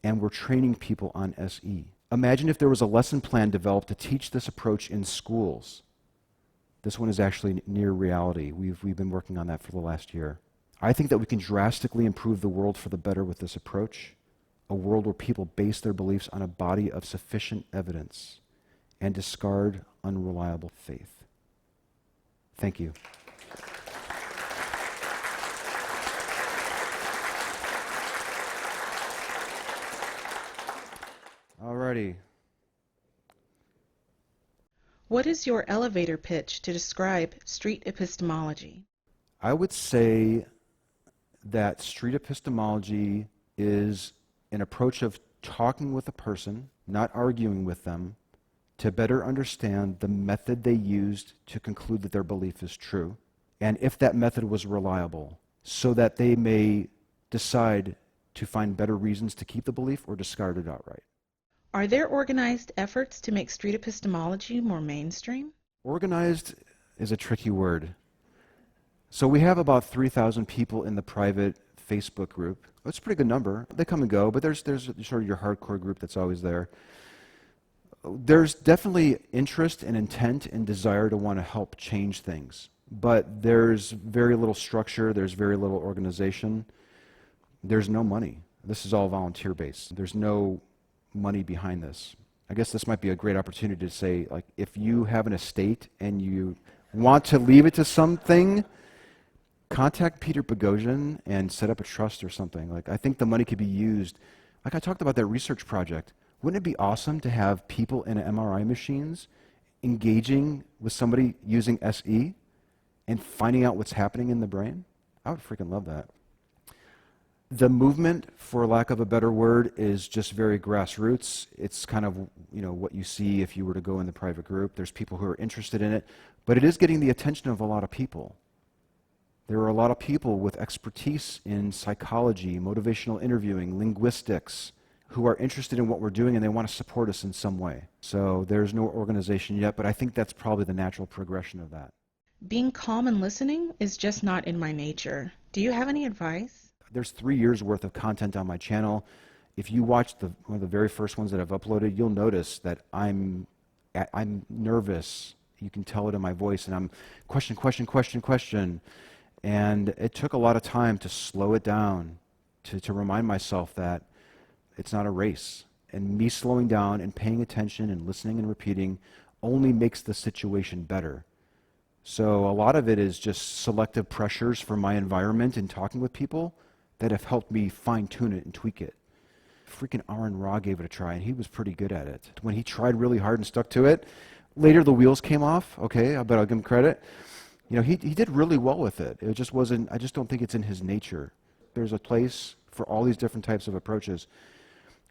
and were training people on SE. Imagine if there was a lesson plan developed to teach this approach in schools. This one is actually near reality. We've been working on that for the last year. I think that we can drastically improve the world for the better with this approach, a world where people base their beliefs on a body of sufficient evidence and discard unreliable faith. Thank you. Alrighty. What is your elevator pitch to describe street epistemology? I would say that street epistemology is an approach of talking with a person, not arguing with them, to better understand the method they used to conclude that their belief is true, and if that method was reliable, so that they may decide to find better reasons to keep the belief or discard it outright. Are there organized efforts to make street epistemology more mainstream? Organized is a tricky word. So we have about 3,000 people in the private Facebook group. It's a pretty good number. They come and go, but there's sort of your hardcore group that's always there. There's definitely interest and intent and desire to want to help change things, but there's very little structure, there's very little organization, there's no money. This is all volunteer-based. There's no money behind this. I guess this might be a great opportunity to say, like, if you have an estate and you want to leave it to something, contact Peter Boghossian and set up a trust or something. Like, I think the money could be used. Like I talked about that research project. Wouldn't it be awesome to have people in MRI machines engaging with somebody using SE and finding out what's happening in the brain? I would freaking love that. The movement, for lack of a better word, is just very grassroots. It's kind of, what you see if you were to go in the private group. There's people who are interested in it, but it is getting the attention of a lot of people. There are a lot of people with expertise in psychology, motivational interviewing, linguistics, who are interested in what we're doing and they want to support us in some way. So there's no organization yet, but I think that's probably the natural progression of that. Being calm and listening is just not in my nature. Do you have any advice? There's 3 years worth of content on my channel. If you watch one of the very first ones that I've uploaded, you'll notice that I'm nervous. You can tell it in my voice, and I'm question. And it took a lot of time to slow it down, to remind myself that it's not a race. And me slowing down and paying attention and listening and repeating only makes the situation better. So a lot of it is just selective pressures from my environment and talking with people that have helped me fine-tune it and tweak it. Freaking Aron gave it a try, and he was pretty good at it. When he tried really hard and stuck to it, later the wheels came off, okay, but I'll give him credit. You know, he did really well with it. It just wasn't, I just don't think it's in his nature. There's a place for all these different types of approaches.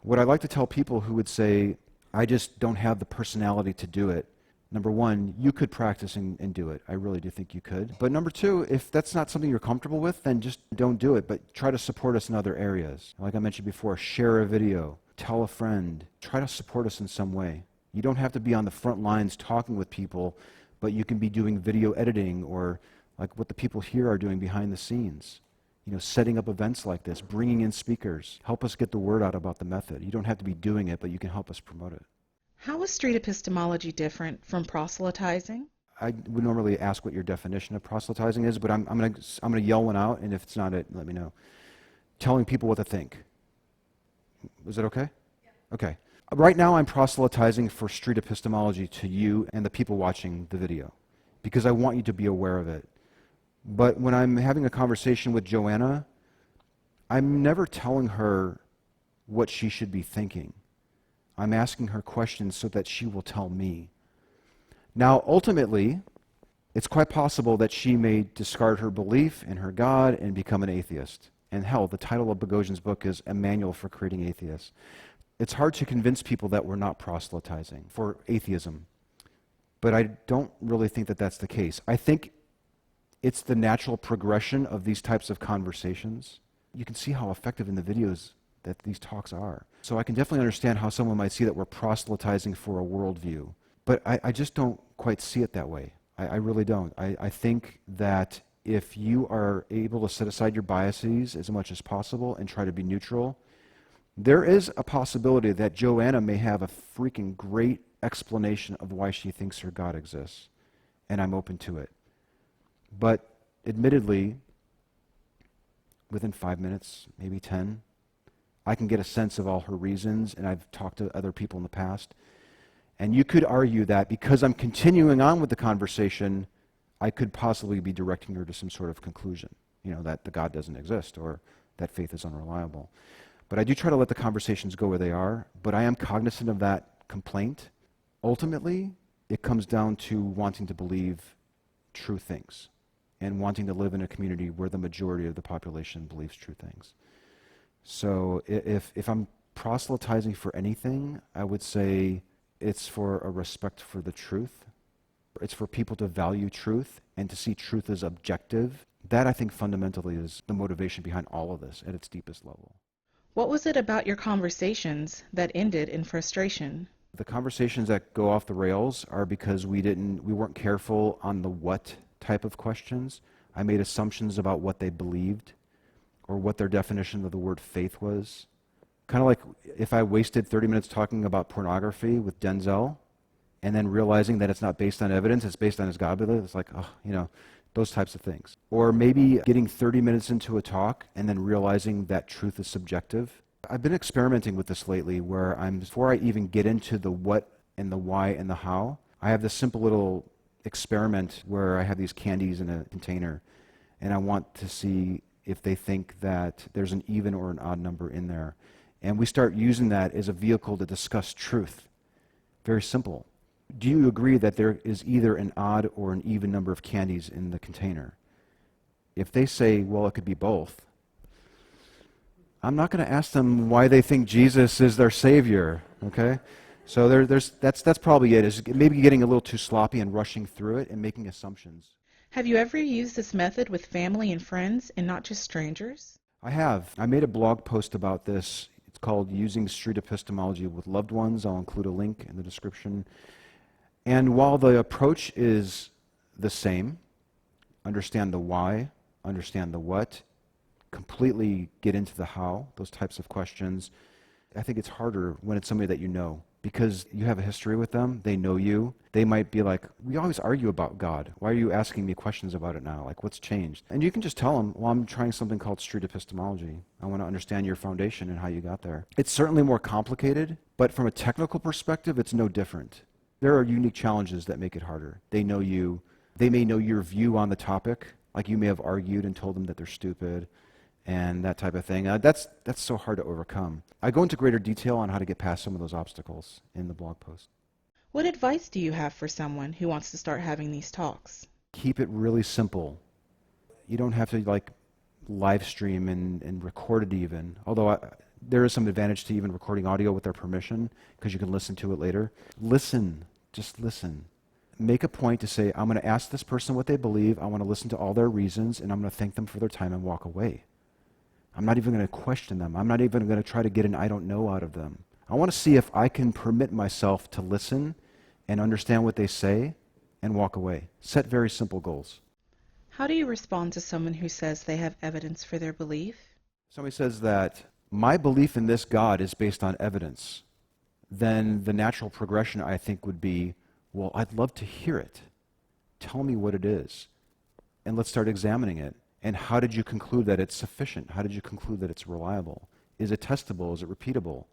What I like to tell people who would say, I just don't have the personality to do it, number one, you could practice and do it. I really do think you could. But number two, if that's not something you're comfortable with, then just don't do it, but try to support us in other areas. Like I mentioned before, share a video, tell a friend, try to support us in some way. You don't have to be on the front lines talking with people, but you can be doing video editing or like what the people here are doing behind the scenes. You know, setting up events like this, bringing in speakers, help us get the word out about the method. You don't have to be doing it, but you can help us promote it. How is street epistemology different from proselytizing? I would normally ask what your definition of proselytizing is, but I'm gonna yell one out, and if it's not it, let me know. Telling people what to think. Is that okay? Yeah. Okay. Right now I'm proselytizing for street epistemology to you and the people watching the video, because I want you to be aware of it. But when I'm having a conversation with Joanna, I'm never telling her what she should be thinking. I'm asking her questions so that she will tell me. Now, ultimately, it's quite possible that she may discard her belief in her God and become an atheist. And hell, the title of Boghossian's book is A Manual for Creating Atheists. It's hard to convince people that we're not proselytizing for atheism. But I don't really think that that's the case. I think it's the natural progression of these types of conversations. You can see how effective in the videos that these talks are. So I can definitely understand how someone might see that we're proselytizing for a worldview. But I just don't quite see it that way. I really don't. I think that if you are able to set aside your biases as much as possible and try to be neutral, there is a possibility that Joanna may have a freaking great explanation of why she thinks her God exists. And I'm open to it. But admittedly, within 5 minutes, maybe 10, I can get a sense of all her reasons, and I've talked to other people in the past. And you could argue that because I'm continuing on with the conversation, I could possibly be directing her to some sort of conclusion, you know, that the God doesn't exist or that faith is unreliable. But I do try to let the conversations go where they are, but I am cognizant of that complaint. Ultimately, it comes down to wanting to believe true things and wanting to live in a community where the majority of the population believes true things. So if I'm proselytizing for anything, I would say it's for a respect for the truth. It's for people to value truth and to see truth as objective. That, I think, fundamentally is the motivation behind all of this at its deepest level. What was it about your conversations that ended in frustration? The conversations that go off the rails are because we weren't careful on the what type of questions. I made assumptions about what they believed or what their definition of the word faith was. Kind of like if I wasted 30 minutes talking about pornography with Denzel and then realizing that it's not based on evidence, it's based on his godliness, it's like, oh, you know, those types of things. Or maybe getting 30 minutes into a talk and then realizing that truth is subjective. I've been experimenting with this lately where before I even get into the what and the why and the how, I have this simple little experiment where I have these candies in a container and I want to see if they think that there's an even or an odd number in there. And we start using that as a vehicle to discuss truth. Very simple. Do you agree that there is either an odd or an even number of candies in the container? If they say, well, it could be both, I'm not going to ask them why they think Jesus is their Savior, okay? So that's probably it, is maybe getting a little too sloppy and rushing through it and making assumptions. Have you ever used this method with family and friends and not just strangers? I have. I made a blog post about this. It's called Using Street Epistemology with Loved Ones. I'll include a link in the description. And while the approach is the same, understand the why, understand the what, completely get into the how, those types of questions, I think it's harder when it's somebody that you know, because you have a history with them, they know you. They might be like, we always argue about God. Why are you asking me questions about it now? Like, what's changed? And you can just tell them, well, I'm trying something called street epistemology. I want to understand your foundation and how you got there. It's certainly more complicated, but from a technical perspective, it's no different. There are unique challenges that make it harder. They know you. They may know your view on the topic, like you may have argued and told them that they're stupid and that type of thing. That's so hard to overcome. I go into greater detail on how to get past some of those obstacles in the blog post. What advice do you have for someone who wants to start having these talks? Keep it really simple. You don't have to like live stream and record it even, although there is some advantage to even recording audio with their permission because you can listen to it later. Listen, just listen. Make a point to say, I'm going to ask this person what they believe, I want to listen to all their reasons, and I'm going to thank them for their time and walk away. I'm not even going to question them. I'm not even going to try to get an I don't know out of them. I want to see if I can permit myself to listen and understand what they say and walk away. Set very simple goals. How do you respond to someone who says they have evidence for their belief? Somebody says that my belief in this God is based on evidence. Then the natural progression, I think, would be, well, I'd love to hear it. Tell me what it is. And let's start examining it. And how did you conclude that it's sufficient? How did you conclude that it's reliable? Is it testable? Is it repeatable?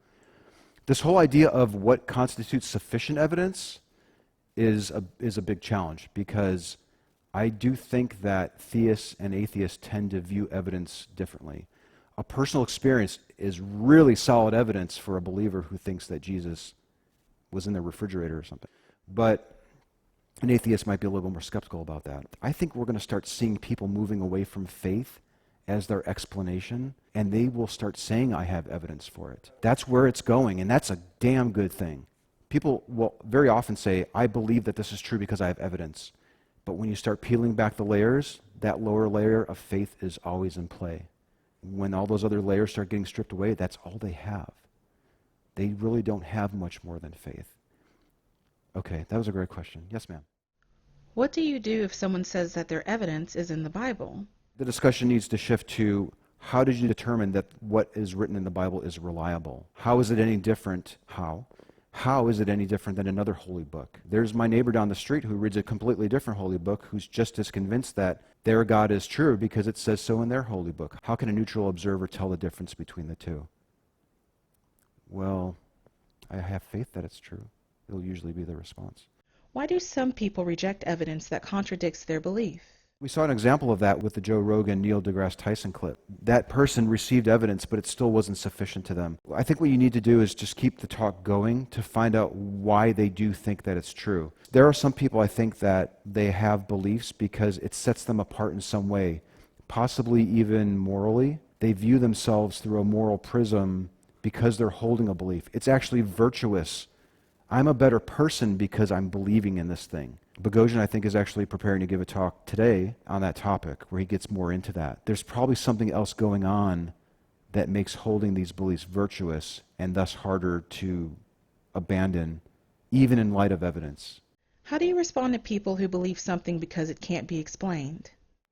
This whole idea of what constitutes sufficient evidence is a big challenge, because I do think that theists and atheists tend to view evidence differently. A personal experience is really solid evidence for a believer who thinks that Jesus was in the refrigerator or something. But an atheist might be a little more skeptical about that. I think we're going to start seeing people moving away from faith as their explanation, and they will start saying, I have evidence for it. That's where it's going, and that's a damn good thing. People will very often say, I believe that this is true because I have evidence. But when you start peeling back the layers, that lower layer of faith is always in play. When all those other layers start getting stripped away, that's all they have. They really don't have much more than faith. Okay, that was a great question. Yes, ma'am. What do you do if someone says that their evidence is in the Bible? The discussion needs to shift to, how did you determine that what is written in the Bible is reliable? How is it any different? How is it any different than another holy book? There's my neighbor down the street who reads a completely different holy book, who's just as convinced that their God is true because it says so in their holy book. How can a neutral observer tell the difference between the two? Well, I have faith that it's true. It'll usually be the response. Why do some people reject evidence that contradicts their belief? We saw an example of that with the Joe Rogan, Neil deGrasse Tyson clip. That person received evidence, but it still wasn't sufficient to them. I think what you need to do is just keep the talk going to find out why they do think that it's true. There are some people, I think, that they have beliefs because it sets them apart in some way, possibly even morally. They view themselves through a moral prism because they're holding a belief. It's actually virtuous. I'm a better person because I'm believing in this thing. Boghossian, I think, is actually preparing to give a talk today on that topic where he gets more into that. There's probably something else going on that makes holding these beliefs virtuous and thus harder to abandon, even in light of evidence. How do you respond to people who believe something because it can't be explained?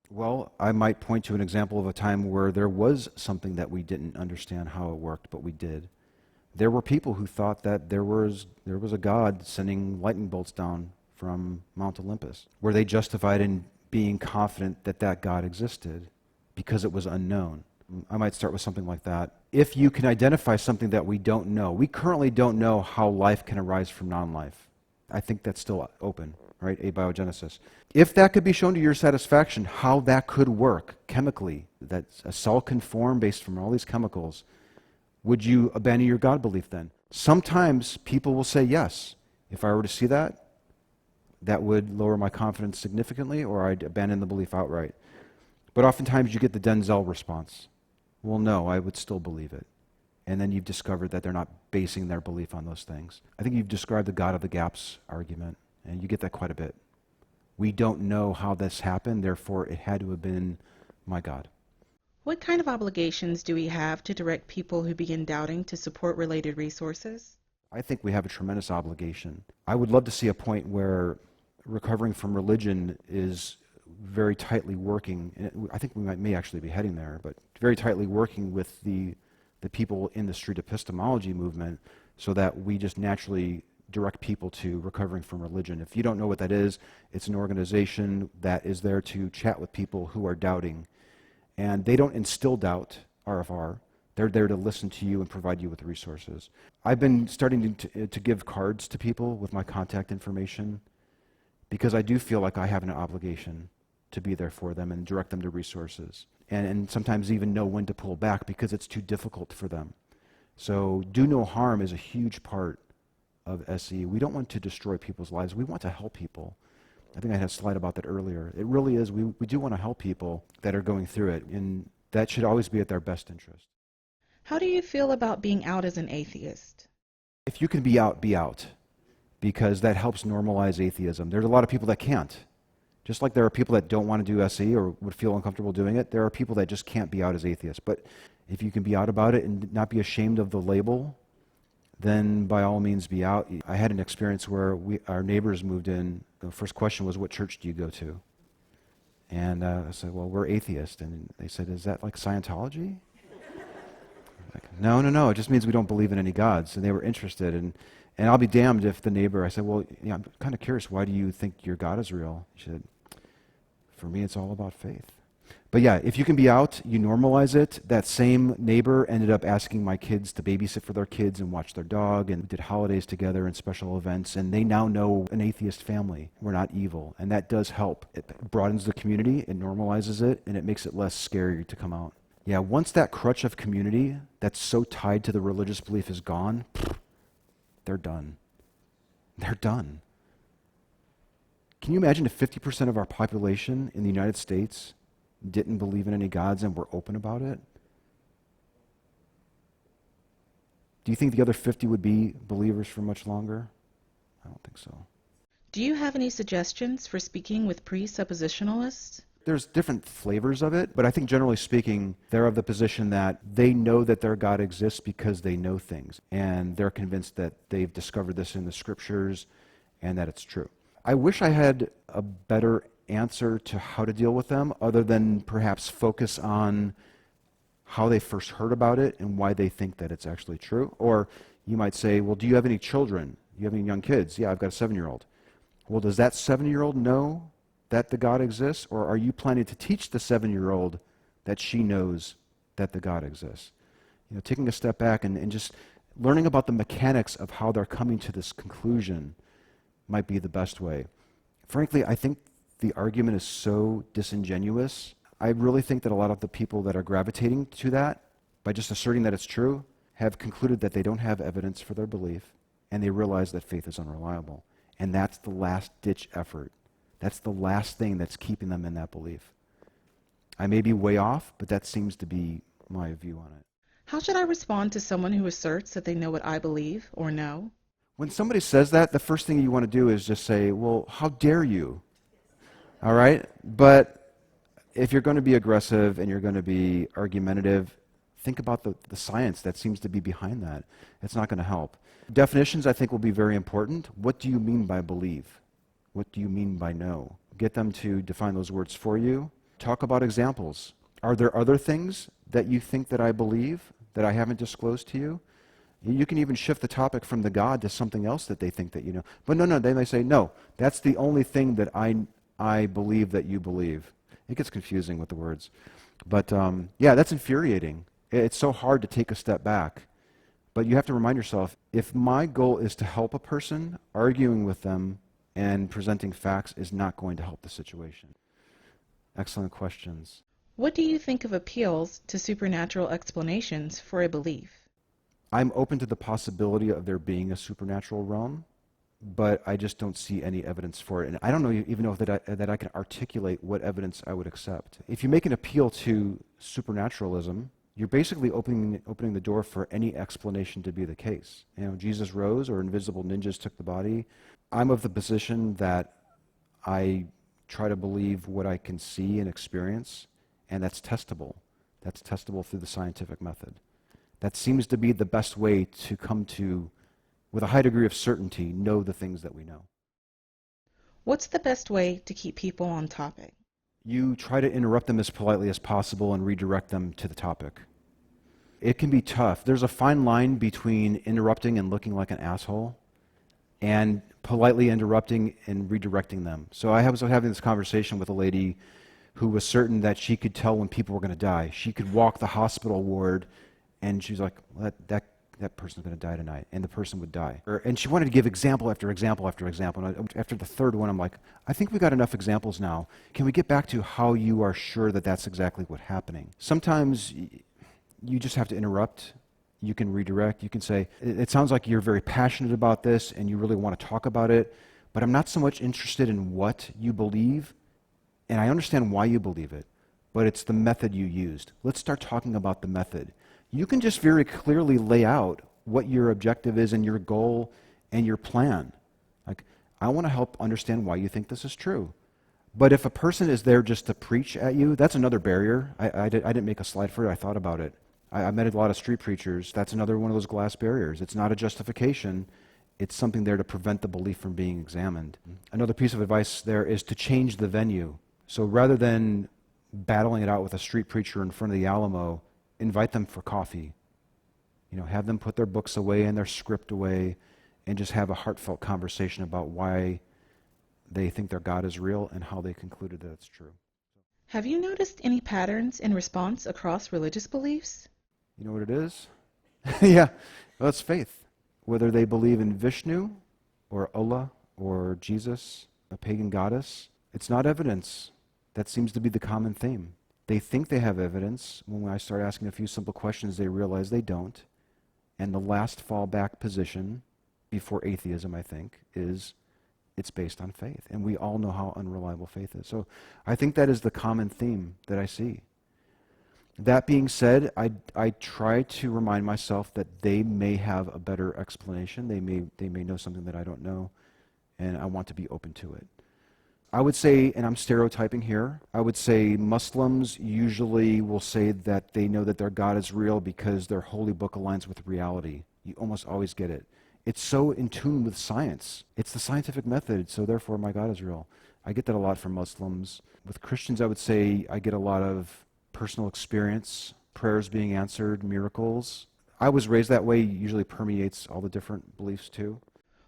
Well, I might point to an example of a time where there was something that we didn't understand how it worked, but we did. There were people who thought that there was a God sending lightning bolts down from Mount Olympus. Were they justified in being confident that that God existed because it was unknown? I might start with something like that. If you can identify something that we don't know, we currently don't know how life can arise from non-life. I think that's still open, right? Abiogenesis. If that could be shown to your satisfaction, how that could work chemically, that a cell can form based from all these chemicals, would you abandon your God belief then? Sometimes people will say yes. If I were to see that, that would lower my confidence significantly, or I'd abandon the belief outright. But oftentimes you get the Denzel response. Well, no, I would still believe it. And then you've discovered that they're not basing their belief on those things. I think you've described the God of the gaps argument, and you get that quite a bit. We don't know how this happened, therefore it had to have been my God. What kind of obligations do we have to direct people who begin doubting to support related resources? I think we have a tremendous obligation. I would love to see a point where recovering from religion is very tightly working, and I think we may actually be heading there, but very tightly working with the people in the street epistemology movement so that we just naturally direct people to recovering from religion. If you don't know what that is, it's an organization that is there to chat with people who are doubting. And they don't instill doubt, RFR. They're there to listen to you and provide you with resources. I've been starting to give cards to people with my contact information. because I do feel like I have an obligation to be there for them and direct them to resources, and sometimes even know when to pull back because it's too difficult for them. So do no harm is a huge part of SE. We don't want to destroy people's lives. We want to help people. I think I had a slide about that earlier. It really is. We do want to help people that are going through it, and that should always be at their best interest. How do you feel about being out as an atheist? If you can be out, because that helps normalize atheism. There's a lot of people that can't. Just like there are people that don't want to do SE or would feel uncomfortable doing it, there are people that just can't be out as atheists. But if you can be out about it and not be ashamed of the label, then by all means be out. I had an experience where our neighbors moved in. The first question was, what church do you go to? And I said, well, we're atheists. And they said, is that like Scientology? Like, no, it just means we don't believe in any gods. And they were interested. And I'll be damned if the neighbor, I said, well, I'm kind of curious, why do you think your God is real? She said, for me, it's all about faith. But yeah, if you can be out, you normalize it. That same neighbor ended up asking my kids to babysit for their kids and watch their dog, and did holidays together and special events, and they now know an atheist family. We're not evil, and that does help. It broadens the community, it normalizes it, and it makes it less scary to come out. Yeah, once that crutch of community that's so tied to the religious belief is gone, they're done. They're done. Can you imagine if 50% of our population in the United States didn't believe in any gods and were open about it? Do you think the other 50 would be believers for much longer? I don't think so. Do you have any suggestions for speaking with presuppositionalists? There's different flavors of it, but I think generally speaking, they're of the position that they know that their God exists because they know things, and they're convinced that they've discovered this in the scriptures and that it's true. I wish I had a better answer to how to deal with them, other than perhaps focus on how they first heard about it and why they think that it's actually true. Or you might say, well, do you have any children? Do you have any young kids? Yeah, I've got a 7-year-old. Well, does that 7-year-old know that the God exists? Or are you planning to teach the 7-year-old that she knows that the God exists? You know, taking a step back and just learning about the mechanics of how they're coming to this conclusion might be the best way. Frankly, I think the argument is so disingenuous. I really think that a lot of the people that are gravitating to that, by just asserting that it's true, have concluded that they don't have evidence for their belief, and they realize that faith is unreliable. And that's the last-ditch effort. That's the last thing that's keeping them in that belief. I may be way off, but that seems to be my view on it. How should I respond to someone who asserts that they know what I believe or know? When somebody says that, the first thing you want to do is just say, well, how dare you? All right? But if you're going to be aggressive and you're going to be argumentative, think about the science that seems to be behind that. It's not going to help. Definitions, I think, will be very important. What do you mean by believe? What do you mean by know? Get them to define those words for you. Talk about examples. Are there other things that you think that I believe that I haven't disclosed to you? You can even shift the topic from the God to something else that they think that you know. But no, they may say, no, that's the only thing that I believe that you believe. It gets confusing with the words. But yeah, that's infuriating. It's so hard to take a step back. But you have to remind yourself, if my goal is to help a person, arguing with them and presenting facts is not going to help the situation. Excellent questions. What do you think of appeals to supernatural explanations for a belief? I'm open to the possibility of there being a supernatural realm, but I just don't see any evidence for it. And I don't know even know that I can articulate what evidence I would accept. If you make an appeal to supernaturalism, you're basically opening the door for any explanation to be the case. You know, Jesus rose or invisible ninjas took the body. I'm of the position that I try to believe what I can see and experience, and that's testable. That's testable through the scientific method. That seems to be the best way to come to, with a high degree of certainty, know the things that we know. What's the best way to keep people on topic? You try to interrupt them as politely as possible and redirect them to the topic. It can be tough. There's a fine line between interrupting and looking like an asshole and politely interrupting and redirecting them. So I was having this conversation with a lady who was certain that she could tell when people were going to die. She could walk the hospital ward, and she's like, well, that that person's going to die tonight, and the person would die. And she wanted to give example after example after example. And after the third one, I'm like, I think we got enough examples now. Can we get back to how you are sure that that's exactly what's happening? Sometimes you just have to interrupt. You can redirect. You can say, it sounds like you're very passionate about this and you really want to talk about it, but I'm not so much interested in what you believe, and I understand why you believe it, but it's the method you used. Let's start talking about the method. You can just very clearly lay out what your objective is and your goal and your plan. Like, I want to help understand why you think this is true. But if a person is there just to preach at you, that's another barrier. I didn't make a slide for it. I thought about it. I met a lot of street preachers. That's another one of those glass barriers. It's not a justification. It's something there to prevent the belief from being examined. Another piece of advice there is to change the venue. So rather than battling it out with a street preacher in front of the Alamo, invite them for coffee. Have them put their books away and their script away and just have a heartfelt conversation about why they think their God is real and how they concluded that it's true. Have you noticed any patterns in response across religious beliefs? You know what it is? Yeah, well, it's faith. Whether they believe in Vishnu or Allah or Jesus, a pagan goddess, it's not evidence. That seems to be the common theme. They think they have evidence. When I start asking a few simple questions, they realize they don't. And the last fallback position before atheism, I think, is it's based on faith. And we all know how unreliable faith is. So I think that is the common theme that I see. That being said, I try to remind myself that they may have a better explanation. They may know something that I don't know, and I want to be open to it. I would say, and I'm stereotyping here, I would say Muslims usually will say that they know that their God is real because their holy book aligns with reality. You almost always get it. It's so in tune with science. It's the scientific method, so therefore my God is real. I get that a lot from Muslims. With Christians, I would say I get a lot of personal experience, prayers being answered, miracles. I was raised that way, usually permeates all the different beliefs too.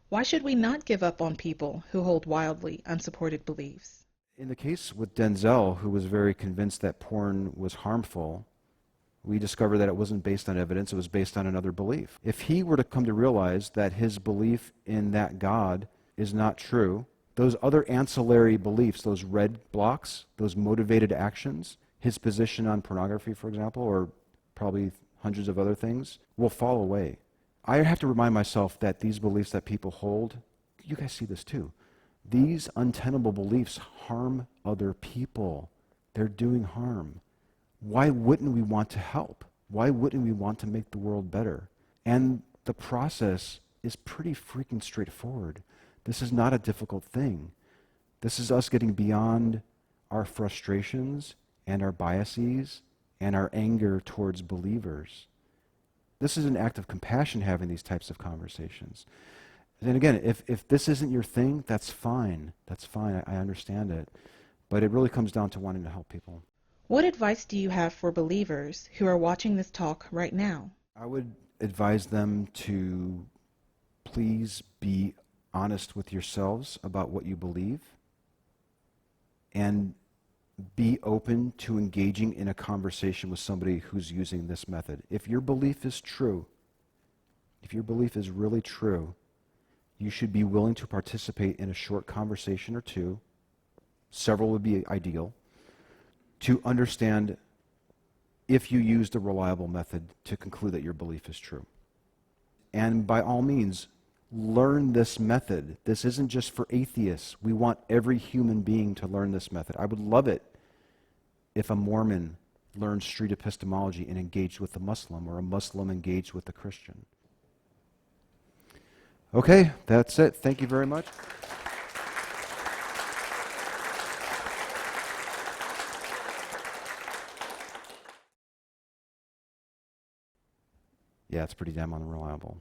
Why should we not give up on people who hold wildly unsupported beliefs? In the case with Denzel, who was very convinced that porn was harmful, we discovered that it wasn't based on evidence, it was based on another belief. If he were to come to realize that his belief in that God is not true, those other ancillary beliefs, those red blocks, those motivated actions, his position on pornography, for example, or probably hundreds of other things, will fall away. I have to remind myself that these beliefs that people hold, you guys see this too, these untenable beliefs harm other people. They're doing harm. Why wouldn't we want to help? Why wouldn't we want to make the world better? And the process is pretty freaking straightforward. This is not a difficult thing. This is us getting beyond our frustrations and our biases and our anger towards believers. This is an act of compassion having these types of conversations. And again, if this isn't your thing, that's fine. That's fine. I understand it. But it really comes down to wanting to help people. What advice do you have for believers who are watching this talk right now? I would advise them to please be honest with yourselves about what you believe and be open to engaging in a conversation with somebody who's using this method. If your belief is true, if your belief is really true, you should be willing to participate in a short conversation or two, several would be ideal, to understand if you used a reliable method to conclude that your belief is true. And by all means, learn this method. This isn't just for atheists. We want every human being to learn this method. I would love it if a Mormon learned street epistemology and engaged with the Muslim, or a Muslim engaged with the Christian. Okay, that's it. Thank you very much. Yeah, it's pretty damn unreliable.